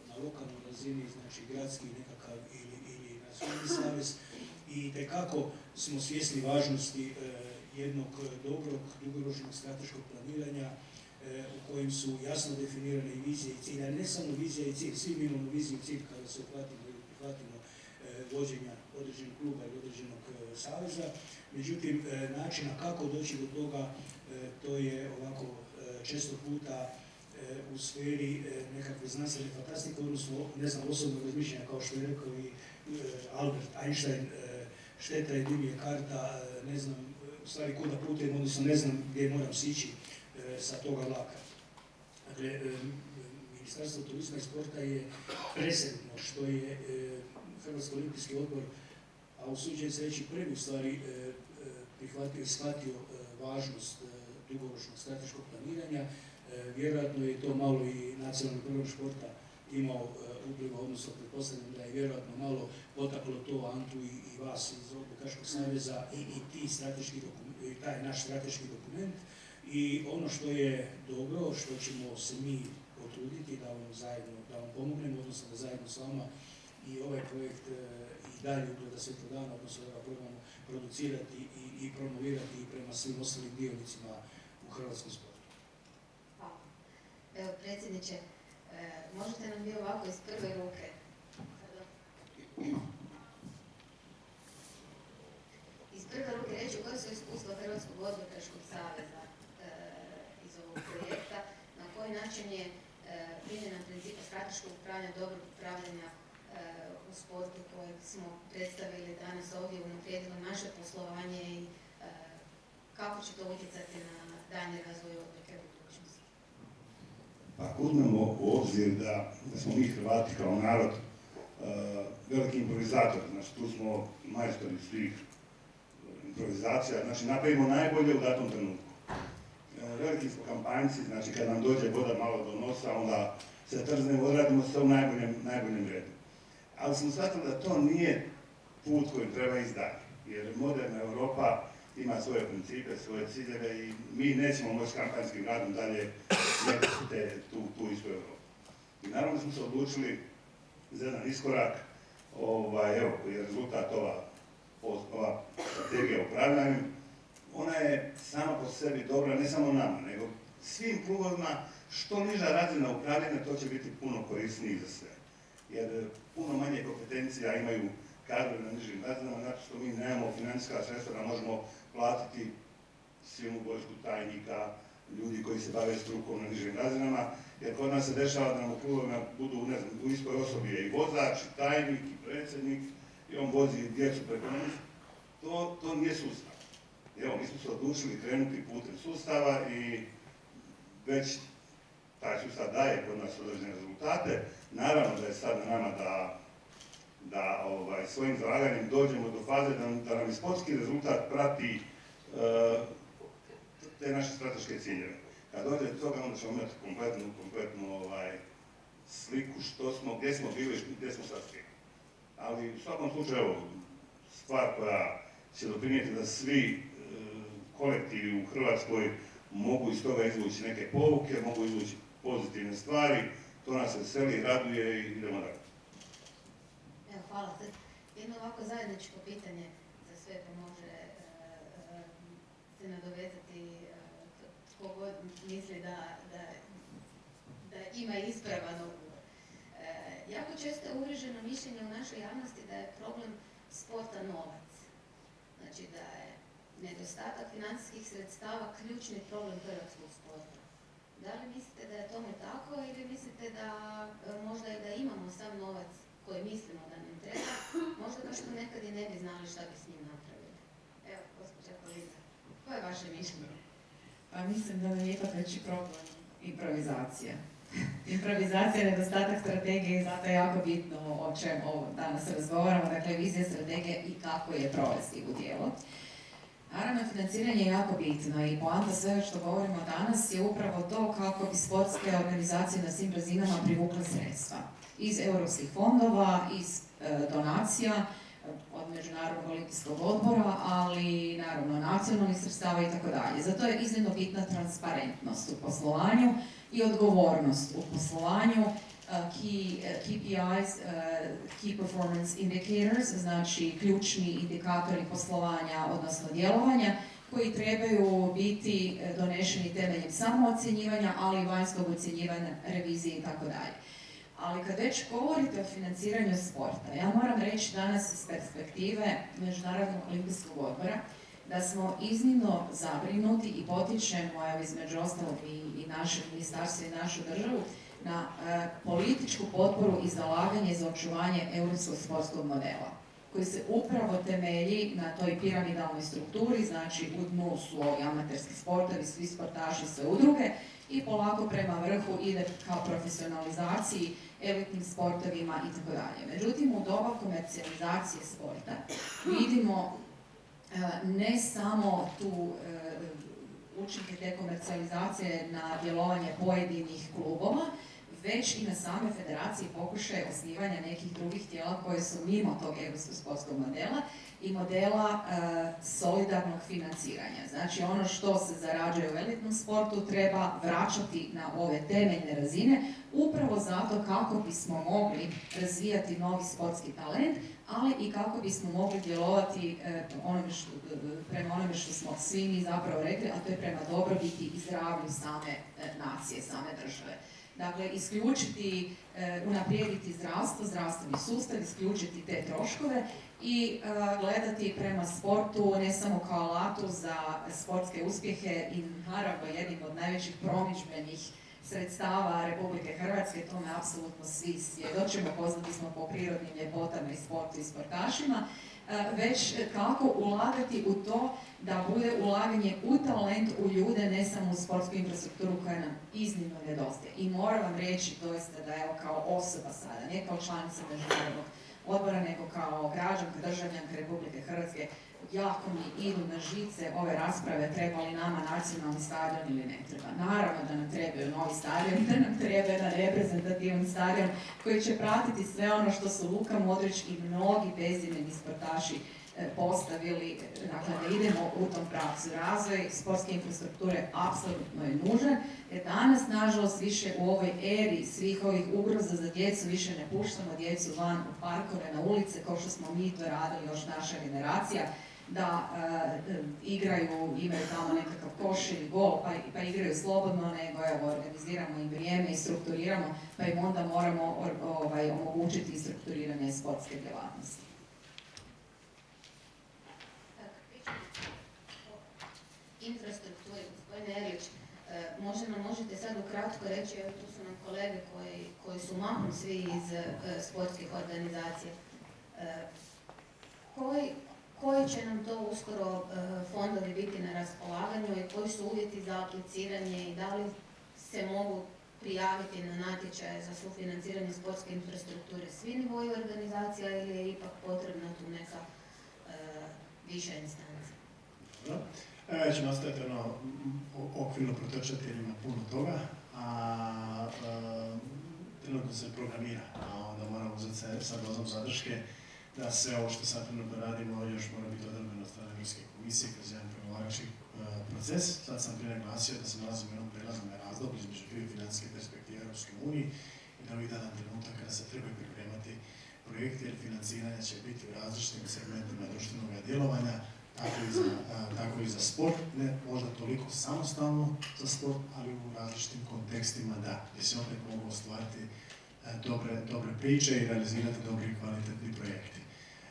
na lokalnoj razini, znači gradski nekakav ili nacionalni savez, i tekako smo svjesni važnosti jednog dobrog, dugoročnog strateškog planiranja u kojem su jasno definirane i vizije i cilj, ali ne samo vizija i cilj, svi mi imamo viziju i cilj kada se uhvatimo ili prihvatimo vođenja određenog kluba ili određenog saveza. Međutim, načina kako doći do toga, to je ovako često puta u sferi nekakve znanstvene fantastike, odnosno osobnog razmišljanja, kao što je rekao i Albert Einstein, šteta je dim je karta, ne znam u stvari kuda putujem, odnosno ne znam gdje moram sići sa toga vlaka. Dakle, Ministarstvo turizma i sporta je presretno što je Hrvatski olimpijski odbor, a usuđujem se reći prvi u stvari prihvatio i shvatio važnost dugoročnog strateškog planiranja. Vjerojatno je to malo i nacionalni program športa imao upliva, odnosno pretpostavljam da je vjerojatno malo potaklo to Antu i vas iz Odbojkaškog saveza i taj naš strateški dokument. I ono što je dobro, što ćemo se mi potruditi da vam pomognemo, odnosno da zajedno s vama i ovaj projekt i dalje ugleda svjetlo dana, odnosno da ga probamo producirati i promovirati prema svim ostalim dionicima u hrvatskom sportu.
Hvala. Evo, predsjedniče, možete nam vi ovako iz prve ruke reći koje su iskustva Hrvatskog odbojkaškog saveza iz ovog projekta, na koji način je primjena principa strateškog upravljanja, dobrog upravljanja u sportu kojeg smo predstavili danas ovdje, unaprijedilo naše poslovanje i kako će to utjecati na daljnji razvoj odbojke u budućnosti?
Ako uzmemo u obzir da smo mi Hrvati kao narod veliki improvizatori, znači tu smo majstori svih improvizacija, znači napravimo najbolje u datom trenutku. Veliki smo kampanjci, znači kad nam dođe voda malo do nosa, onda se trznemo, odradimo sve u najboljem redu. Ali smo shvatili da to nije put kojim treba ići dalje, jer moderna Europa ima svoje principe, svoje ciljeve i mi nećemo moći kampanjskim radom dalje slijediti tu istu Europu. I naravno smo se odlučili za jedan iskorak, evo koji je rezultat ova strategija upravljanja. Ona je sama po sebi dobra, ne samo nama, nego svim klubovima. Što niža razina upravljanja, to će biti puno korisniji za sve. Jer puno manje kompetencija imaju kadrovi na nižim razinama, zato što mi nemamo financijska sredstva da možemo platiti silnu vojsku tajnika, ljudi koji se bave strukom na nižim razinama, jer kod nas se dešava da nam u klubovima budu, ne znam, u istoj osobi je i vozač, i tajnik, i predsjednik, i on vozi djecu preko njih. To nije sustav. Evo, mi smo se odlučili krenuti putem sustava i već taj sustav daje kod nas određene rezultate. Naravno da je sad na nama da svojim zalaganjem dođemo do faze da nam i sportski rezultat prati te naše strateške ciljeve. Kad dođe do toga, onda ćemo imati kompletnu sliku gdje smo bili i gdje smo sad stigli. Ali u svakom slučaju, stvar koja će doprinijeti da svi kolektivi u Hrvatskoj mogu iz toga izvući neke pouke, mogu izvući pozitivne stvari, to nas veseli, raduje i idemo dalje.
Evo, hvala. Jedno ovako zajedničko pitanje za sve, pa može se nadovezati tko god misli da ima ispravan odgovor. Jako često je uvriježeno mišljenje u našoj javnosti da je problem sporta novac. Znači da je nedostatak financijskih sredstava ključni problem hrvatskog sporta. Da li mislite da je tome tako ili mislite da možda i da imamo sam novac koji mislimo da nam treba, možda baš to nekad i ne bi znali šta bi s njim napravili? Evo, gospođa Poliza, koje je vaše mišljenje?
Pa mislim da nam je ipak veći problem improvizacija. Improvizacija je nedostatak strategije i zato je jako bitno o čemu danas razgovaramo, dakle vizija strategije i kako je provesti u djelo. Naravno, financiranje je jako bitno i poanta svega što govorimo danas je upravo to kako bi sportske organizacije na svim razinama privukle sredstva. Iz europskih fondova, iz donacija, od Međunarodnog olimpijskog odbora, ali naravno nacionalnih sredstava i tako dalje. Zato je iznimno bitna transparentnost u poslovanju i odgovornost u poslovanju, KPIs, Key Performance Indicators, znači ključni indikatori poslovanja, odnosno djelovanja, koji trebaju biti donešeni temeljem samoocjenjivanja, ali i vanjskog ocjenjivanja, revizije i tako dalje. Ali kad već govorite o financiranju sporta, ja moram reći danas iz perspektive Međunarodnog olimpijskog odbora da smo iznimno zabrinuti i potičemo, evo između ostalog i naše ministarstvo i našu državu, na političku potporu i zalaganje za očuvanje europskog sportskog modela, koji se upravo temelji na toj piramidalnoj strukturi, znači u dnu su ovi amaterski sportovi, svi sportaši, sve udruge, i polako prema vrhu ide kao profesionalizaciji, elitnim sportovima itd. Međutim, u doba komercijalizacije sporta vidimo ne samo tu učinke te komercijalizacije na djelovanje pojedinih klubova, već i na same federacije pokušaje osnivanja nekih drugih tijela koje su mimo tog europskog sportskog modela i modela solidarnog financiranja. Znači ono što se zarađuje u elitnom sportu treba vraćati na ove temeljne razine, upravo zato kako bismo mogli razvijati novi sportski talent, ali i kako bismo mogli djelovati prema onome što smo svi mi zapravo rekli, a to je prema dobrobiti i zdravlju same nacije, same države. Dakle, isključiti, unaprijediti zdravstvo, zdravstveni sustav, isključiti te troškove i gledati prema sportu ne samo kao alatu za sportske uspjehe i naravno jednim od najvećih promidžbenih sredstava Republike Hrvatske, tome apsolutno svi svjedočimo, poznati smo po prirodnim ljepotama i sportu i sportašima, već kako ulagati u to da bude ulaganje u talent, u ljude, ne samo u sportsku infrastrukturu koja nam iznimno nedostaje. I moram vam reći doista da evo kao osoba sada, ne kao članica Međunarodnog odbora, nego kao građanka, državljanka Republike Hrvatske, jako mi idu na žice ove rasprave treba li nama nacionalni stadion ili ne treba. Naravno da nam trebaju novi stadion, da nam treba jedan reprezentativan stadion koji će pratiti sve ono što su Luka Modrić i mnogi bezimeni sportaši postavili, dakle da idemo u tom pravcu. Razvoj sportske infrastrukture apsolutno je nužan, jer danas, nažalost, više u ovoj eri svih ovih ugroza za djecu više ne puštamo djecu van u parkove, na ulice, kao što smo mi to radili još naša generacija, da igraju, imaju tamo nekakav koš ili gol, pa igraju slobodno, nego evo, organiziramo im vrijeme i strukturiramo, pa im onda moramo omogućiti i strukturiranje sportske djelatnosti.
Infrastrukturi, gospodine Erlić, možete sad ukratko reći, evo tu su nam kolege koji su mahom svi iz sportskih organizacija. Koji će nam to uskoro fondovi biti na raspolaganju i koji su uvjeti za apliciranje i da li se mogu prijaviti na natječaje za sufinanciranje sportske infrastrukture svi nivoji organizacija ili je ipak potrebna tu neka viša instanca?
Ja ću nastaviti okvirno protočati jer ima puno toga, a trenutno se programira, a onda moramo uzeti sa dozom zadrške da sve ovo što sad trenutno radimo još mora biti odrađeno od strane Europske komisije kroz jedan pregovarački proces. Sad sam prije naglasio da se nalazimo u jednom prijelaznom razdoblju između dvije financijske perspektive Europske unije i da ovih dana trenutak kada se trebaju pripremati projekti jer financiranja će biti u različitim segmentima društvenog djelovanja, tako i za sport, ne možda toliko samostalno za sport, ali u različitim kontekstima da, gdje se opet mogu ostvariti dobre priče i realizirati dobri i kvalitetni projekti.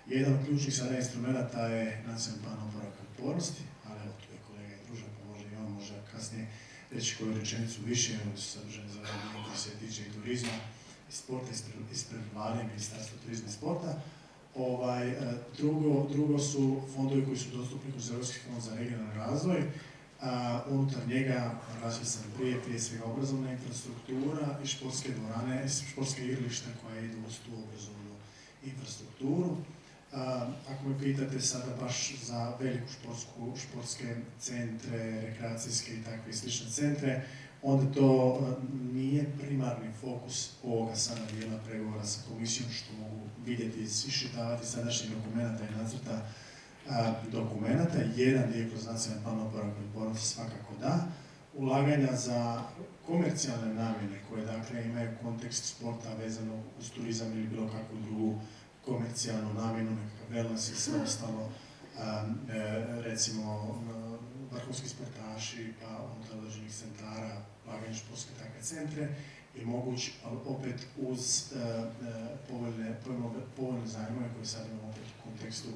Jedan od ključnih sada instrumenta je nacionalni plan oporavka i otpornosti, ali evo tu je kolega i Družak, pa možda i on može kasnije reći koju rečenicu više, oni su sadržani za ovaj dio koji se tiče i turizma i sporta ispred Vlade i Ministarstva turizma i sporta. Drugo su fondovi koji su dostupni kroz Europski fond za regionalni razvoj. Unutar njega, razvio sam prije svega obrazovna infrastruktura i športske dvorane, športske igrališta koja idu uz tu obrazovnu infrastrukturu. Ako me pitate sada baš za veliku športske centre, rekreacijske i takve slične centre, onda to nije primarni fokus ovoga sada dijela pregovora sa komisijom, što mogu vidjeti iščitavati sadašnjih dokumenta i nacrta dokumenta. Jedan dio kroz nacionalni plan oporavka i otpornosti svakako da. Ulaganja za komercijalne namjene koje dakle imaju kontekst sporta vezano uz turizam ili bilo kakvu drugu komercijalnu namjenu, nekakav wellness i sve ostalo, recimo vrhunski sportaši, pa unutar određenih centara, ulaganje športske takve centre i moguć, ali opet uz povoljne zajmove koje sad imamo opet u kontekstu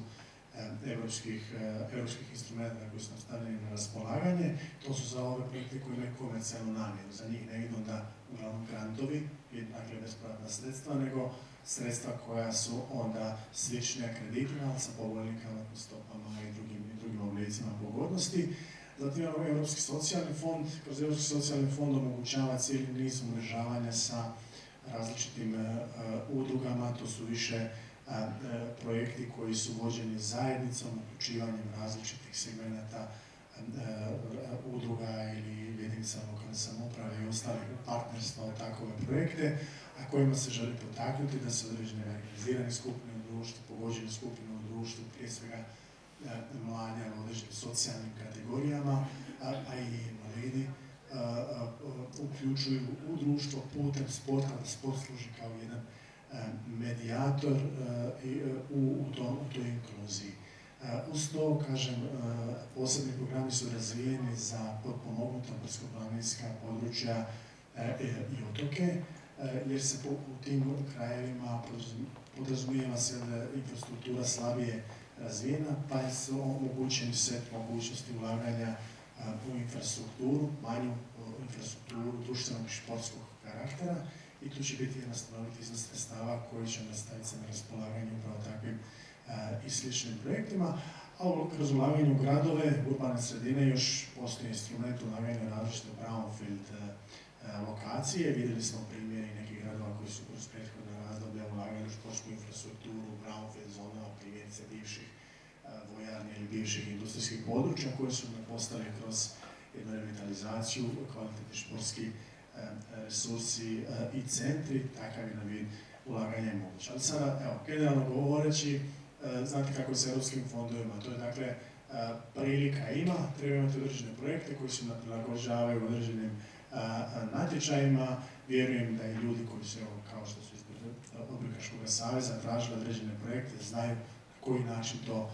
evropskih instrumenta koji su nam stavljeni na raspolaganje. To su za ove projekte koji imaju komercijalnu namjenu. Za njih ne idu onda uglavnom grantovi, dakle bespovratna sredstva, nego sredstva koja su onda slične kreditima, ali sa povoljnim kamatnim stopama i drugim oblicima pogodnosti. Zatim imamo Europski socijalni fond. Kroz Europski socijalni fond omogućava cijeli niz umrežavanja sa različitim udrugama. To su više projekti koji su vođeni zajednicom, uključivanjem različitih segmenata udruga ili jedinica lokalne samouprave i ostalih partnerstva u takove projekte, a kojima se želi potaknuti da se određene marginalizirane skupine u društvu, pogođene skupine u društvu, prije svega mladi u određenim socijalnim kategorijama, a i invalidi, uključuju u društvo putem sporta, da sport služi kao jedan medijator u toj inkluziji. Uz to, kažem, posebni programi su razvijeni za potpomognuta brdsko-planinska područja i otoke, jer se u tim krajevima podrazumijeva se da infrastruktura slabije razvijena, pa su omogućeni set mogućnosti ulaganja u infrastrukturu, manju infrastrukturu društvenog i športskog karaktera, i tu će biti jedan stanoviti iznos sredstava koji će nastaviti se na raspolaganju upravo takvim i sličnim projektima. A kroz ulaganje u gradove, urbane sredine, još postoji instrument ulaganja na različite brownfield lokacije. Vidjeli smo primjeri nekih gradova koji su kroz prethodna razdoblja ulagali u športsku infrastrukturu, brownfield zonama, primjerice bivših vojarni ili bivših industrijskih područja koji su postali kroz jednu revitalizaciju kvalitetni športski resursi i centri, takav je na vid ulaganja moguće. Ali sada, evo, generalno govoreći, znate kako je s europskim fondovima, to je dakle prilika ima, treba imati određene projekte koji se prilagođavaju određenim natječajima. Vjerujem da i ljudi koji su, kao što su ispred Odbojkaškog saveza, tražili određene projekte, znaju na koji način to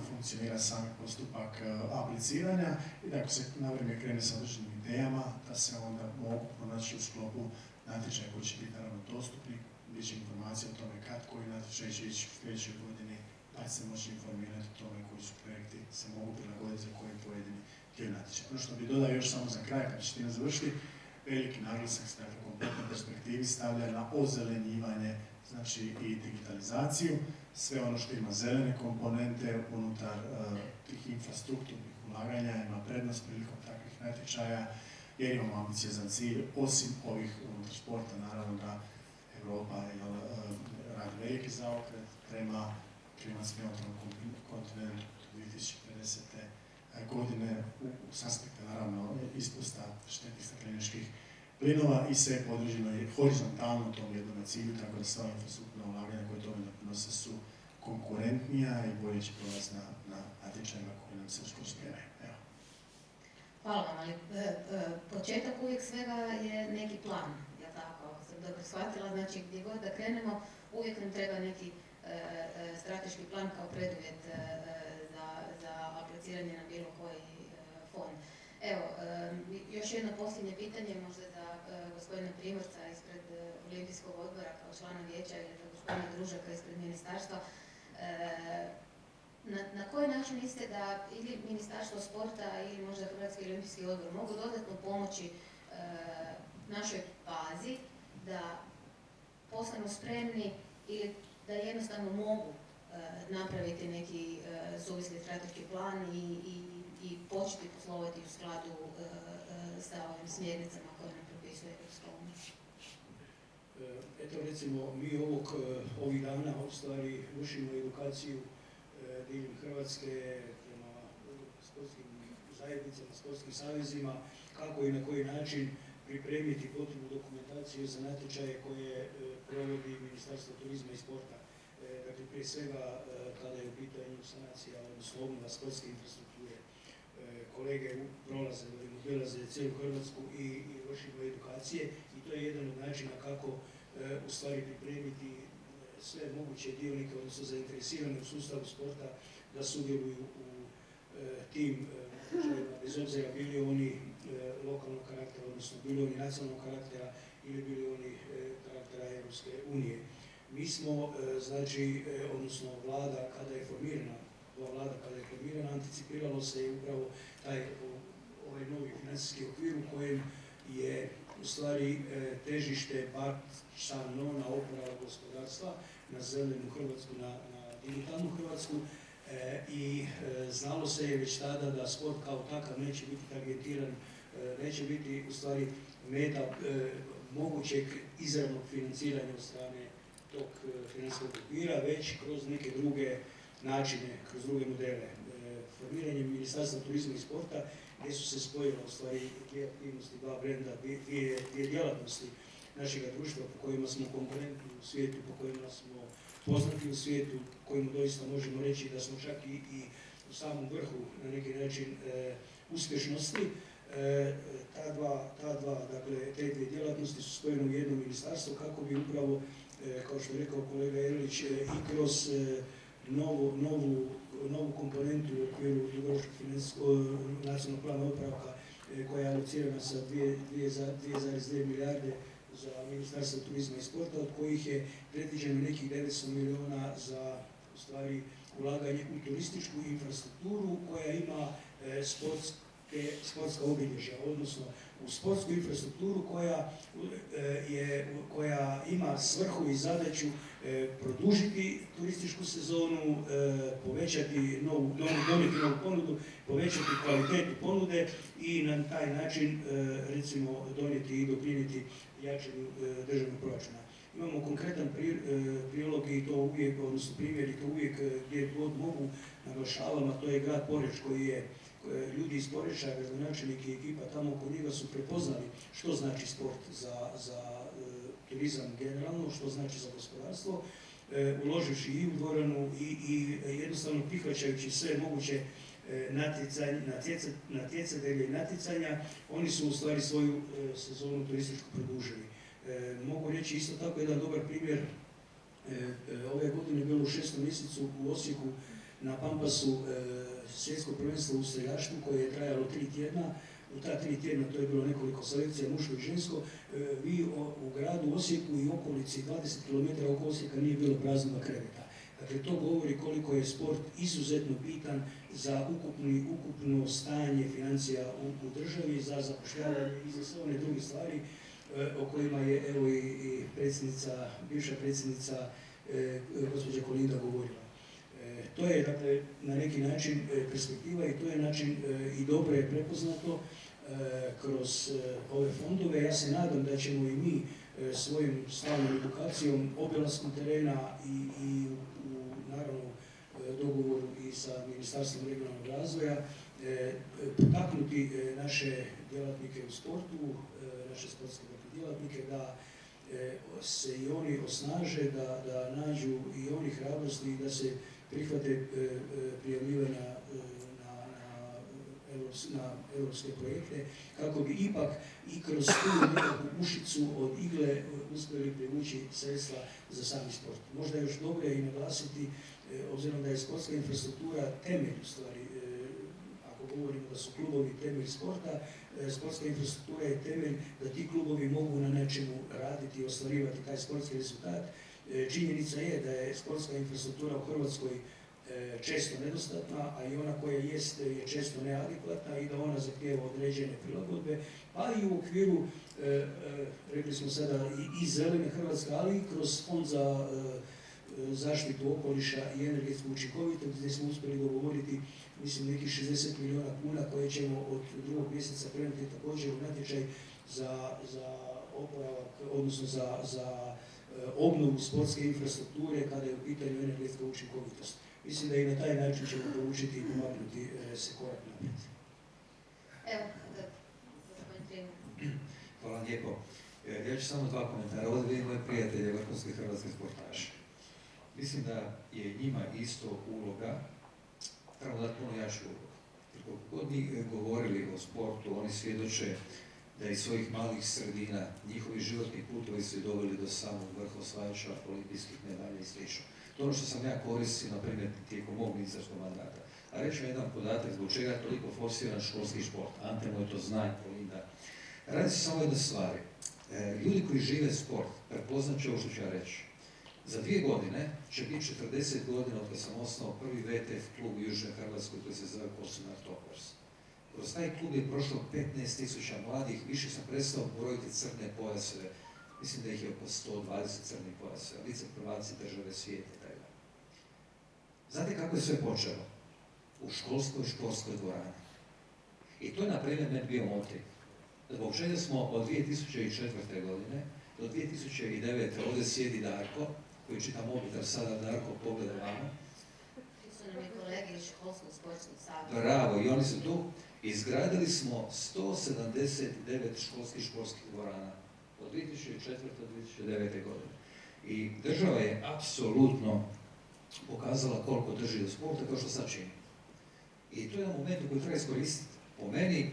funkcionira sami postupak apliciranja i da ako se na vrijeme krene sa određenim idejama, da se onda mogu pronaći u sklopu natječaja koji će biti naravno dostupni, bit će informacija o tome kad koji natječaj će ići u sljedećoj godini, pa će se moći informirati o tome koji su projekti se mogu prilagoditi za koji pojedini dio natječaja. Ono što bi dodao još samo za kraj, kad će time završiti, veliki naglasak se dakle kompletnoj perspektivi stavlja na ozelenjivanje, znači i digitalizaciju, sve ono što ima zelene komponente unutar tih infrastrukturnih ulaganja ima prednost prilikom takvih natječaja, jer imamo ambiciozan cilj, osim ovih unutar sporta, naravno da Europa radi veliki zaokret prema klimatski neutralnom kontinentu 2050. godine s aspekta naravno ispusta štetnih stakleničkih plinova i sve podređeno je horizontalno tom jednom cilju, tako da sva infrastrukturna ulaganja koje tome doprinose su konkurentnija i bolje će prolaz na natječajima koji nam se uskoro spremaju.
Hvala vam, ali početak uvijek svega je neki plan, jel tako? Ako sam dobro shvatila, znači gdje god da krenemo, uvijek nam treba neki strateški plan kao preduvjet za apliciranje na bilo koji fond. Evo, još jedno posljednje pitanje, možda za gospodina Primorca ispred Olimpijskog odbora kao člana vijeća ili za gospodina Družaka ispred ministarstva. Na koji način mislite da ili Ministarstvo sporta ili možda Hrvatski olimpijski odbor mogu dodatno pomoći našoj bazi da postanu spremni ili da jednostavno mogu napraviti neki suvisli strateški plan i početi poslovati u skladu sa ovim smjernicama koje nam propisuje Europska unija?
Eto recimo, mi ovih dana u stvari vršimo edukaciju diljem Hrvatske prema sportskim zajednicama, sportskim savezima, kako i na koji način pripremiti potrebnu dokumentaciju za natječaje koje provodi Ministarstvo turizma i sporta. Dakle, prije svega kada je u pitanju sanacija, odnosno obnova sportske infrastrukture. Kolege prolaze, obilaze cijelu Hrvatsku i vršimo edukacije i to je jedan od načina kako u stvari pripremiti sve moguće dionike, odnosno zainteresirane u sustavu sporta da sudjeluju u tim slučajevima, bez obzira bili oni lokalnog karaktera, odnosno bili oni nacionalnog karaktera ili bili oni karaktera Europske unije. Mi smo, znači, odnosno vlada kada je formirana, anticipiralo se i upravo ovaj novi financijski okvir u kojem je u stvari težište bačano na oporavak gospodarstva, na zelenu Hrvatsku, na digitalnu Hrvatsku i znalo se je već tada da sport kao takav neće biti targetiran, neće biti u stvari meta mogućeg izravnog financiranja od strane tog financijskog okvira, već kroz neke druge načine, kroz druge modele. Formiranjem Ministarstva turizma i sporta gdje su se spojile u stvari dvije aktivnosti, dva brenda, dvije djelatnosti našeg društva po kojima smo konkurentni u svijetu, po kojima smo poznati u svijetu, kojima doista možemo reći da smo čak i u samom vrhu na neki način uspješnosti. Te dvije djelatnosti su spojene u jedno ministarstvo kako bi upravo, kao što je rekao kolega Erlić, i kroz novu komponentu u okviru dugoročnog nacionalnog plana oporavka koja je alocirana sa 2,2 milijarde za Ministarstvo turizma i sporta, od kojih je predviđeno nekih 900 milijuna za u stvari ulaganje u turističku infrastrukturu koja ima sportska obilježja, odnosno u sportsku infrastrukturu koja ima svrhu i zadaću produžiti turističku sezonu, donijeti novu ponudu, povećati kvalitetu ponude i na taj način recimo donijeti i doprinijeti jačanju državnog proračuna. Imamo konkretan prilog i to uvijek, odnosno primjer i to uvijek gdje god mogu naglašavam, a to je grad Poreč koji je ljudi iz Poreča, gradonačelnik i ekipa tamo oko njega su prepoznali što znači sport za turizam generalno, što znači za gospodarstvo, uloživši i u dvoranu i jednostavno prihvaćajući sve moguće natjecatelje i natjecanja, oni su u stvari svoju sezonu turističku produžili. Mogu reći isto tako jedan dobar primjer, ove godine je bilo u 6. mjesecu u Osijeku na Pampasu svjetsko prvenstvo u streljaštvu koje je trajalo 3 tjedna. U ta 3 tjedna to je bilo nekoliko selekcija, muško i žensko. Vi u gradu Osijeku i okolici 20 km oko Osijeka nije bilo praznog kreveta. Dakle, to govori koliko je sport izuzetno bitan za ukupno stanje financija u državi, za zapošljavanje i za sve one druge stvari o kojima je evo i predsjednica, bivša predsjednica gospođa Kolinda govorila. To je dakle na neki način perspektiva i to je način i dobro je prepoznato kroz ove fondove. Ja se nadam da ćemo i mi svojim stalnom edukacijom, obilaskom terena i u naravno dogovoru i sa Ministarstvom regionalnog razvoja potaknuti naše djelatnike u sportu, naše sportske djelatnike da se i oni osnaže, da nađu i oni hrabrosti da se prihvate prijavljivanja na europske projekte, kako bi ipak i kroz tu nekakvu ušicu od igle uspjeli privući sredstva za sami sport. Možda je još dobro i naglasiti, obzirom da je sportska infrastruktura temelj u stvari, ako govorimo da su klubovi temelj sporta, sportska infrastruktura je temelj da ti klubovi mogu na nečemu raditi i ostvarivati taj sportski rezultat. Činjenica je da je sportska infrastruktura u Hrvatskoj često nedostatna, a i ona koja jest je često neadekvatna i da ona zahtijeva određene prilagodbe, pa i u okviru, rekli smo sada, i zelene Hrvatske, ali i kroz Fond za zaštitu okoliša i energetsku učinkovitost, gdje smo uspjeli dogovoriti, mislim, nekih 60 milijuna kuna koje ćemo od 2. mjeseca krenuti također u natječaj za oporavak, odnosno za obnovu sportske infrastrukture kada je u pitanju energetska učinkovitost. Mislim da i na taj način ćemo polučiti i pomaknuti se korak naprijed.
Evo, gospodin Trim.
Hvala lijepo. Ja ću samo 2 komentara. Ovdje vidim moje prijatelje, vrhunske hrvatske sportaše. Mislim da je njima isto uloga, trebamo dati puno jaču ulogu. Jer koliko god mi govorili o sportu, oni svjedoče da iz svojih malih sredina njihovi životni putovi su doveli do samog vrha osvajača olimpijskih medalja i sl. To ono što sam ja koristio, na primjer, tijekom mog ministarskog mandata. A reći vam jedan podatak zbog čega je toliko forsiran školski šport. Ante moj to zna i Polinda. Radi se samo o jednoj stvari. Ljudi koji žive sport, prepoznat će ovo što ću ja reći. Za 2 godine će biti 40 godina od kad sam osnovao prvi VTF klub u Južnoj Hrvatskoj koji se zove Kosunar Toppers. Kroz taj klub je prošlo 15.000 mladih, više sam prestao brojiti crne pojaseve. Mislim da ih je oko 120 crnih pojaseva, vice prvaci države svijeta i tako. Znate kako je sve počelo? U školskoj športskoj dvorani. I to je, na primjer, meni bio motiv. Zbog čega smo od 2004. godine do 2009. ovdje sjedi Darko, koji čita mobitel sada, Darko, pogleda vama.
Tu su nam i kolege iz školskog sportskog saveza.
Bravo, i oni su tu. Izgradili smo 179 školskih športskih dvorana od 2004. do 2009. godine. I država je apsolutno pokazala koliko drži do sporta, kao što sad čini. I to je jedan moment koji treba iskoristiti. Po meni,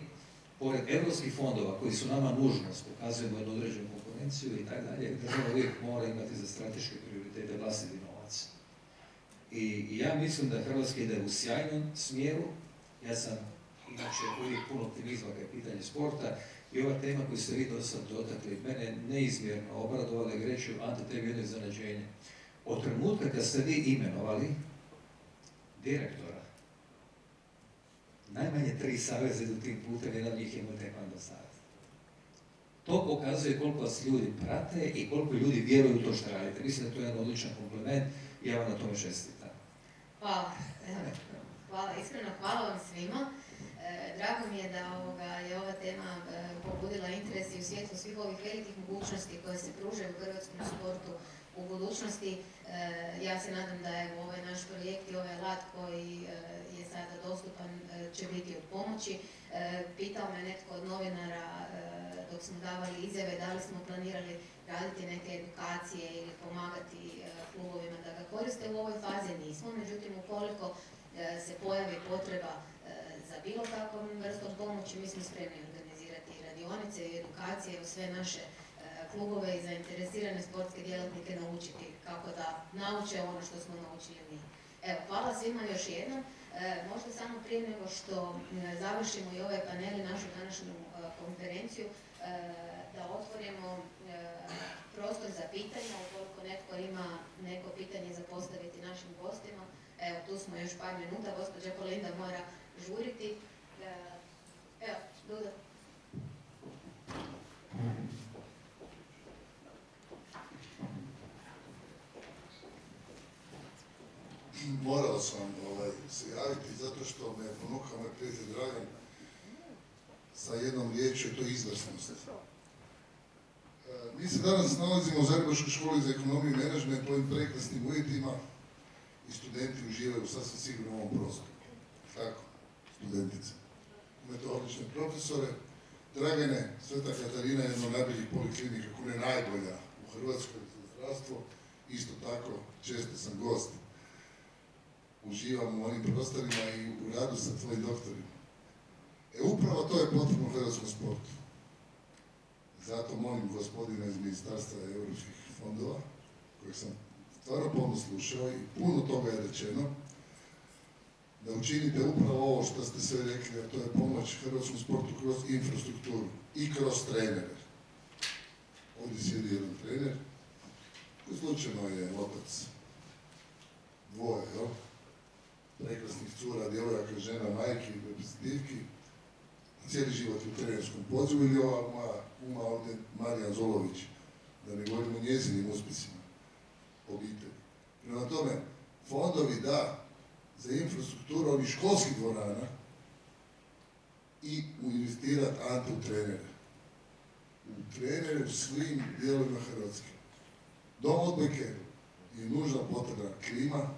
pored evropskih fondova koji su nama nužnost, pokazujemo jednu određenu konkurenciju i tako dalje, država uvijek mora imati za strateške prioritete vlastiti novac. I ja mislim da Hrvatska ide u sjajnom smjeru. Ja sam inače uvijek puno optimizma kad je pitanje sporta i ova tema koju ste vi do sad dotakli, mene neizmjerno obradovala i reću, Ante, tebi jedno iznenađenje. Od trenutka kad ste vi imenovali direktora, najmanje 3 saveza idu tim putem, jedan od njih je moj tekvando savez. To pokazuje koliko vas ljudi prate i koliko ljudi vjeruju u to što radite. Mislim da to je jedan odličan kompliment i ja vam na tome čestitam.
Hvala. Hvala, iskreno hvala vam svima. Drago mi je da je ova tema pobudila interes i u svijetlu svih ovih velikih mogućnosti koje se pružaju u hrvatskom sportu u budućnosti. Ja se nadam da je ovaj naš projekt i ovaj alat koji je sada dostupan će biti od pomoći. Pitao me netko od novinara dok smo davali izjave da li smo planirali raditi neke edukacije ili pomagati klubovima da ga koriste. U ovoj fazi nismo, međutim ukoliko se pojavi potreba za bilo kakvom vrstom pomoći, mi smo spremni organizirati radionice i edukacije u sve naše klubove i zainteresirane sportske djelatnike naučiti kako da nauče ono što smo naučili mi. Evo, hvala svima još jednom. Možda samo prije nego što završimo i ovaj panel i našu današnju konferenciju, da otvorimo prostor za pitanja, ukoliko netko ima neko pitanje za postaviti našim gostima. Evo, tu smo još par minuta, gospođa Polinda mora žuriti. Evo, Duda.
Morao sam se javiti zato što me ponukao moj prijatelj Dragan sa jednom riječju, to je izvrsnost. Mi se danas nalazimo u Zagrebačkoj školi za ekonomiju i menadžment u ovim prekrasnim uvjetima i studenti uživaju sasvim sigurno u ovom prostoru. Tako, studentice. Imate odlične profesore. Dragane, Sveta Katarina je jedna od najboljih poliklinika, ako ne najbolja u Hrvatskoj za zdravstvo. Isto tako, često sam gost. Uživam u onim prostorima i u radu sa tvojim doktorima. Upravo to je potrebno u hrvatskom sportu. Zato molim gospodina iz Ministarstva europskih fondova, kojeg sam stvarno pomno slušao i puno toga je rečeno, da učinite upravo ovo što ste sve rekli, a to je pomoć hrvatskom sportu kroz infrastrukturu i kroz trenere. Ovdje sjedi jedan trener koji slučajno je otac dvoje, jel? Prekrasnih cura, djevojaka, žena, majki, reprezentativki, cijeli život u trenerskom pozivu, ili ova moja uma ovdje, Marija Zolović, da ne govorimo o njezinim uspjesima obitelji. Prema tome, fondovi da za infrastrukturu ovih školskih dvorana i investirati Ante u trenere. U trenere u svim dijelovima Hrvatske. Dom odbojke je nužna potrebna klima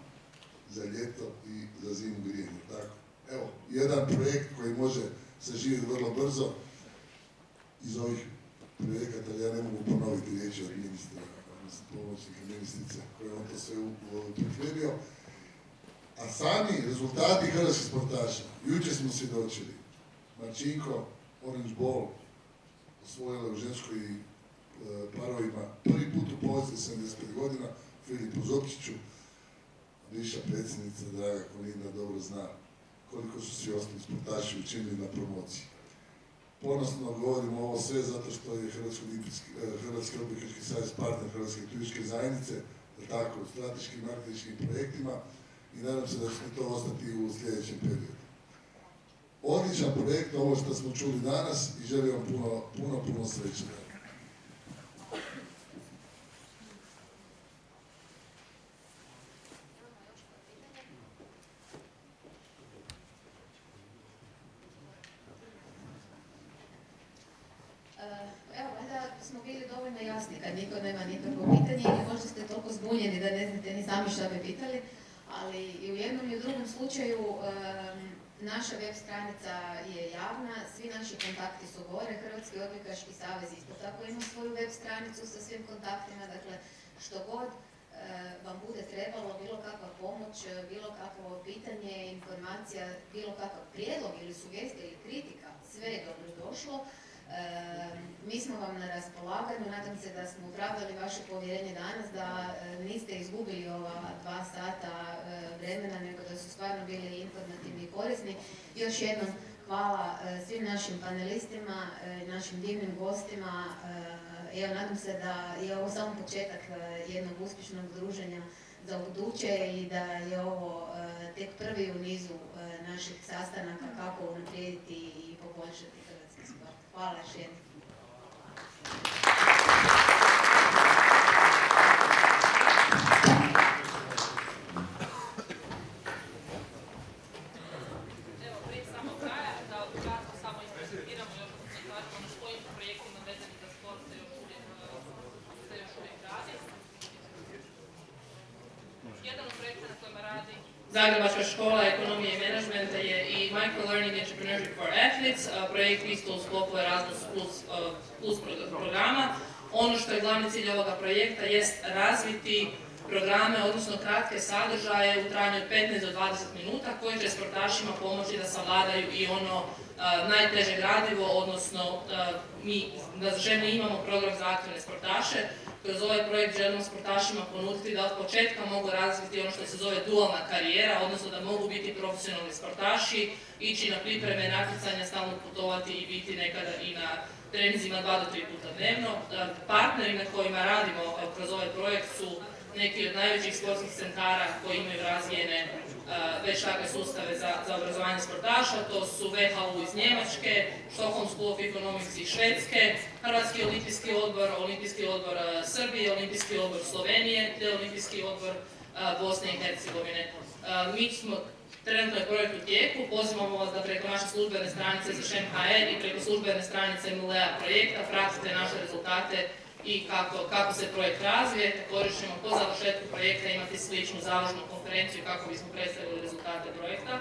za ljeto i za zimu grijanje. Tako. Evo, jedan projekt koji može saživjeti vrlo brzo iz ovih projekata, ja ne mogu ponoviti riječi od ministra, pomoćnika ministrice, koji je on to sve upotrijebio. A sami rezultati hrvatskih sportaša, jučer smo svjedočili, Marčinko, Orange Ball, osvojila u ženskoj parovima prvi put u povijesti 75 godina, Filipu Zopčiću, bivša predsjednica, draga Kolinda, dobro zna koliko su svi ostali sportaši učinili na promociji. Ponosno govorim ovo sve zato što je Hrvatski odbojkaški savez partner Hrvatske turističke zajednice, tako, u strateškim marketinškim projektima i nadam se da će to ostati u sljedećem periodu. Odličan projekt, ovo što smo čuli danas i želim vam puno sreće.
Evo, valjda smo bili dovoljno jasni kad niko nema nikakvo pitanje ili možda ste toliko zbunjeni da ne znate ni sami šta bi pitali, ali i u jednom i u drugom slučaju naša web stranica je javna, svi naši kontakti su gore, Hrvatski odbojkaški savez isto tako ima svoju web stranicu sa svim kontaktima, dakle što god vam bude trebalo, bilo kakva pomoć, bilo kakvo pitanje, informacija, bilo kakav prijedlog ili sugestija ili kritika, sve je dobro došlo. Mi smo vam na raspolaganju, nadam se da smo opravdali vaše povjerenje danas, da niste izgubili ova 2 sata vremena, nego da su stvarno bili informativni i korisni. Još jednom hvala svim našim panelistima, našim divnim gostima. Evo, nadam se da je ovo samo početak jednog uspješnog druženja za buduće i da je ovo tek prvi u nizu naših sastanaka kako unaprijediti i poboljšati hrvatski sport. Hvala još jednom.
Evo, prije samog kraja, da ukratko samo isprezentiramo još ono s kojim projektima vezani za sport se još uvijek radi. Jedan od projekta na kojima radi Zagrebačka škola ekonomije i menadžmenta je i Microlearning Entrepreneurship for Athletes, projekt isto u sklopu Erasmus plus programa. Ono što je glavni cilj ovoga projekta jest razviti programe, odnosno kratke sadržaje u trajanju od 15 do 20 minuta koji će sportašima pomoći da savladaju i ono najteže gradivo, odnosno mi na ženi imamo program za aktivne sportaše. Kroz ovaj projekt želimo sportašima ponuditi da od početka mogu razviti ono što se zove dualna karijera, odnosno da mogu biti profesionalni sportaši, ići na pripreme, natjecanja, stalno putovati i biti nekada i na treninzima 2 do 3 puta dnevno. Partneri na kojima radimo kroz ovaj projekt su neki od najvećih sportskih centara koji imaju razvijene već takve sustave za obrazovanje sportaša. To su WHU iz Njemačke, Stockholm School of Economics iz Švedske, Hrvatski olimpijski odbor Srbije, Olimpijski odbor Slovenije te Olimpijski odbor Bosne i Hercegovine. Mi smo trenutno je projekt u tijeku, pozivamo vas da preko naše službene stranice za ŠEM.hr i preko službene stranice MLEA projekta pratite naše rezultate i kako se projekt razvije. Također ćemo po završetku projekta imati sličnu završnu konferenciju kako bismo predstavili rezultate projekta.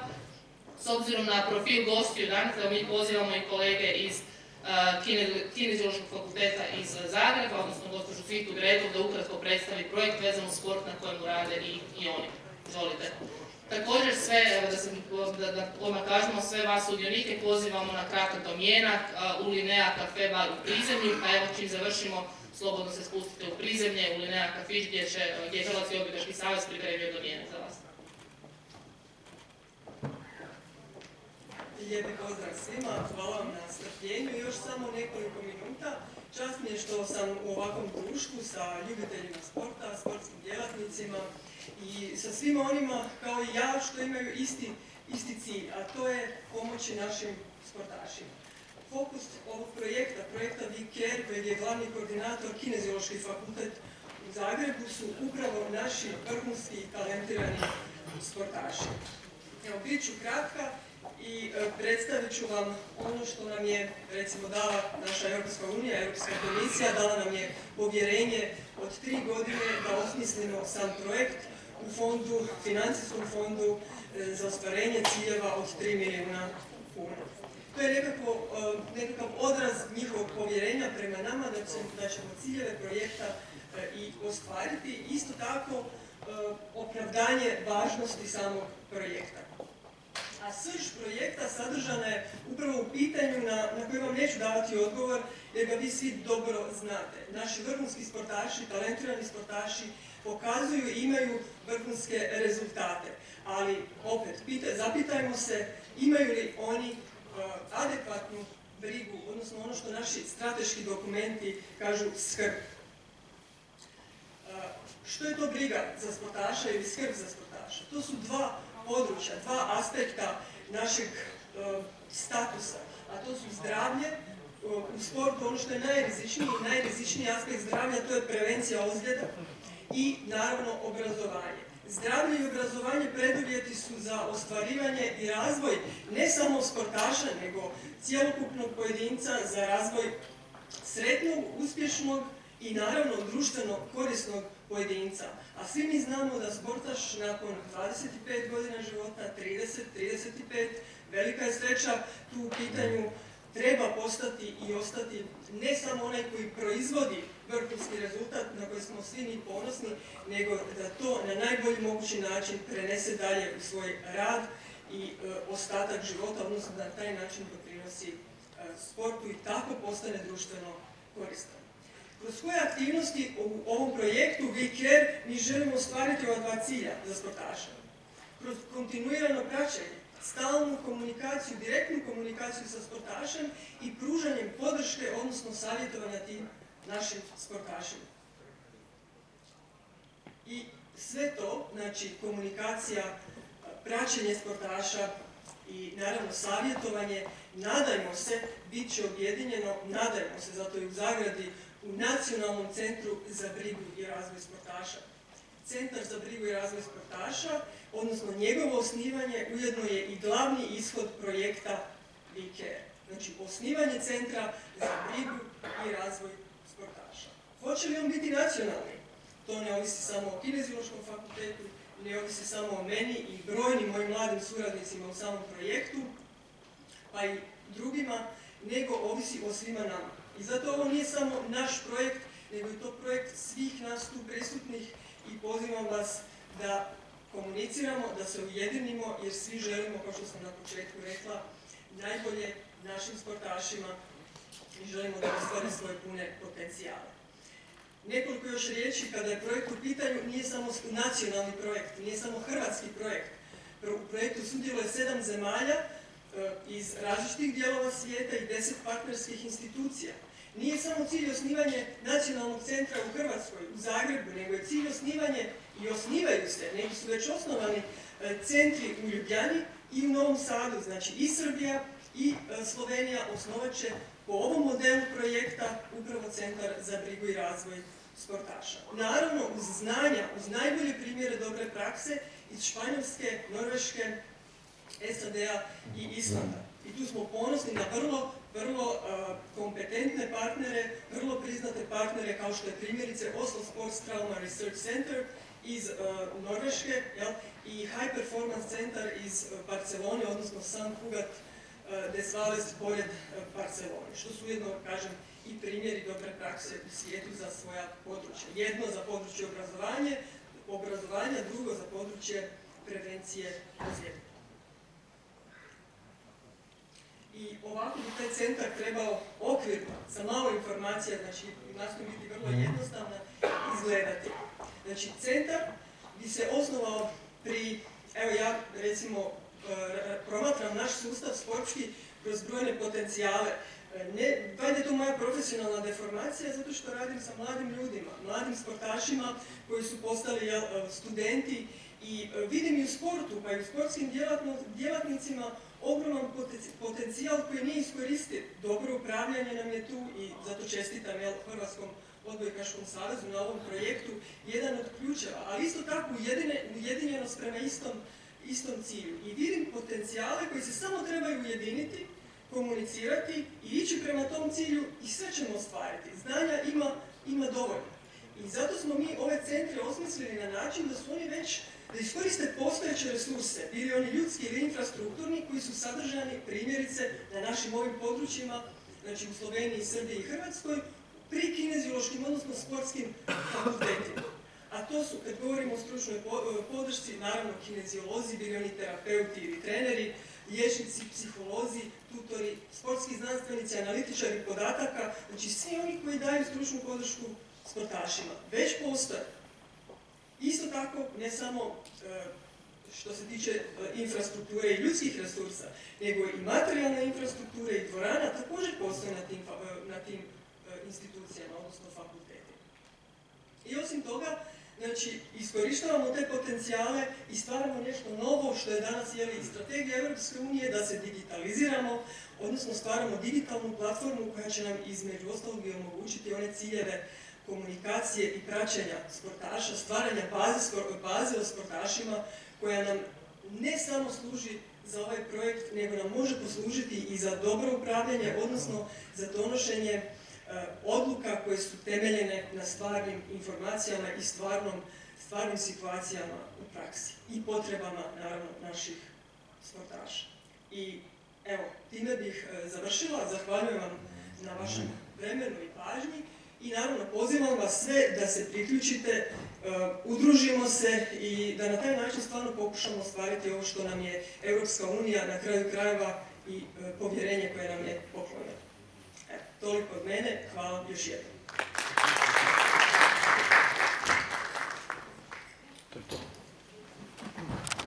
S obzirom na profil gostiju danas, mi pozivamo i kolege iz Kineziološkog fakulteta iz Zagreba, odnosno gospođu Svitu Gregov, da ukratko predstavi projekt vezan uz sport na kojemu rade i oni. Izvolite. Također sve, da odmah kažemo, sve vas sudionike pozivamo na kratak domjenak u Linea Cafe bar u Prizemlju, a evo čim završimo, slobodno se spustite u Prizemlje, u Linea Cafić gdje je Hrvatski odbojkaški savez pripremio domjenak za vas.
lijepi pozdrav svima, hvala vam na strpljenju i još samo nekoliko minuta. Čast mi je što sam u ovakvom društvu sa ljubiteljima sporta, sportskim djelatnicima i sa svima onima kao i ja što imaju isti cilj, a to je pomoći našim sportašima. Fokus ovog projekta We Care, kojeg je glavni koordinator Kineziološki fakultet u Zagrebu, su upravo naši vrhunski i talentirani sportaši. Evo, bit ću kratka i predstavit ću vam ono što nam je, recimo, dala naša Europska unija, Europska komisija, dala nam je povjerenje od 3 godine da osmislimo sam projekt u fondu, financijskom fondu za ostvarenje ciljeva od 3 milijuna kuna. To je nekakav odraz njihovog povjerenja prema nama da ćemo ciljeve projekta i ostvariti. Isto tako, opravdanje važnosti samog projekta. A srž projekta sadržana je upravo u pitanju na koje vam neću davati odgovor, jer ga vi svi dobro znate. Naši vrhunski sportaši, talentirani sportaši pokazuju i imaju vrhunske rezultate. Ali, opet, zapitajmo se imaju li oni adekvatnu brigu, odnosno ono što naši strateški dokumenti kažu skrb. Što je to briga za sportaša ili skrb za sportaša? To su dva područja, dva aspekta našeg statusa, a to su zdravlje u sportu, ono što je najrizičniji aspekt zdravlja, to je prevencija ozljeda i naravno obrazovanje. Zdravlje i obrazovanje preduvjeti su za ostvarivanje i razvoj ne samo sportaša, nego cjelokupnog pojedinca za razvoj sretnog, uspješnog i naravno društveno korisnog pojedinca. A svi mi znamo da sportaš nakon 25 godina života, 30, 35, velika je sreća tu u pitanju, treba postati i ostati ne samo onaj koji proizvodi vrhunski rezultat na koji smo svi mi ponosni, nego da to na najbolji mogući način prenese dalje u svoj rad i ostatak života, odnosno da na taj način doprinosi sportu i tako postane društveno koristan. Kroz koje aktivnosti u ovom projektu We Care mi želimo ostvariti ova dva cilja za sportaša? Kroz kontinuirano praćenje, stalnu komunikaciju, direktnu komunikaciju sa sportašem i pružanjem podrške, odnosno savjetovanja tim našim sportašima. I sve to, znači komunikacija, praćenje sportaša i naravno savjetovanje, nadajmo se, bit će objedinjeno, nadajmo se, zato i u zagradi, u Nacionalnom centru za brigu i razvoj sportaša. Centar za brigu i razvoj sportaša, odnosno njegovo osnivanje, ujedno je i glavni ishod projekta We Care. Znači, osnivanje centra za brigu i razvoj sportaša. Hoće li on biti nacionalni? To ne ovisi samo o Kineziološkom fakultetu, ne ovisi samo o meni i brojnim mojim mladim suradnicima u samom projektu, pa i drugima, nego ovisi o svima nama. I zato ovo nije samo naš projekt, nego je to projekt svih nas tu prisutnih i pozivam vas da komuniciramo, da se ujedinimo, jer svi želimo, kao što sam na početku rekla, najbolje našim sportašima i želimo da ostvare svoje pune potencijale. Nekoliko još riječi, kada je projekt u pitanju, nije samo nacionalni projekt, nije samo hrvatski projekt. U projektu sudjeluje 7 zemalja iz različitih dijelova svijeta i 10 partnerskih institucija. Nije samo cilj osnivanje nacionalnog centra u Hrvatskoj, u Zagrebu, nego je cilj osnivanje, i osnivaju se, neki su već osnovani centri u Ljubljani i u Novom Sadu, znači i Srbija i Slovenija osnovat će po ovom modelu projekta upravo Centar za brigu i razvoj sportaša. Naravno, uz znanja, uz najbolje primjere dobre prakse iz Španjolske, Norveške, SAD-a i Islanda. I tu smo ponosni na vrlo kompetentne partnere, vrlo priznate partnere kao što je primjerice Oslo Sports Trauma Research Center iz Norveške i High Performance Center iz Barcelone, odnosno San Cugat des Valles pored Barcelone, što su ujedno, kažem, i primjeri dobre prakse u svijetu za svoja područja. Jedno za područje obrazovanja, drugo za područje prevencije ozljeda. I ovako bi taj centar trebao okvirno, sa malo informacija, znači nastojim biti vrlo jednostavna, izgledati. Znači, centar bi se osnovao pri, evo ja recimo promatram naš naš sustav sportski kroz brojne potencijale. Valjda je to moja profesionalna deformacija zato što radim sa mladim ljudima, mladim sportašima koji su postali studenti i vidim i u sportu, pa i u sportskim djelatnicima ogroman potencijal koji nije iskoristiv. Dobro upravljanje nam je tu i zato čestitam Hrvatskom odbojkaškom savezu na ovom projektu, jedan od ključeva, ali isto tako ujedinjenost prema istom cilju. I vidim potencijale koji se samo trebaju ujediniti, komunicirati i ići prema tom cilju i sve ćemo ostvariti. Znanja ima dovoljno. I zato smo mi ove centre osmislili na način da su oni već, da iskoriste postojeće resurse, bili oni ljudski ili infrastrukturni, koji su sadržani primjerice na našim ovim područjima, znači u Sloveniji, Srbiji i Hrvatskoj, pri kineziološkim, odnosno sportskim fakultetima. A to su, kad govorimo o stručnoj podršci, naravno kineziolozi, bili oni terapeuti ili treneri, liječnici, psiholozi, tutori, sportski znanstvenici, analitičari podataka, znači svi oni koji daju stručnu podršku sportašima. Već postoje. Isto tako, ne samo što se tiče infrastrukture i ljudskih resursa, nego i materijalne infrastrukture i dvorana također postoje na tim institucijama, odnosno fakultetima. I osim toga, znači, iskorištavamo te potencijale i stvaramo nešto novo, što je danas i strategija Europske unije, da se digitaliziramo, odnosno stvaramo digitalnu platformu koja će nam između ostalog i omogućiti one ciljeve komunikacije i praćenja sportaša, stvaranja baze o sportašima, koja nam ne samo služi za ovaj projekt, nego nam može poslužiti i za dobro upravljanje, odnosno za donošenje odluka koje su temeljene na stvarnim informacijama i stvarnim situacijama u praksi i potrebama, naravno, naših sportaša. I evo, time bih završila. Zahvaljujem vam na vašem vremenu i pažnji i naravno pozivam vas sve da se priključite, udružimo se i da na taj način stvarno pokušamo ostvariti ovo što nam je Europska unija na kraju krajeva i povjerenje koje nam je poklonjeno. Toliko od mene, hvala još jednom.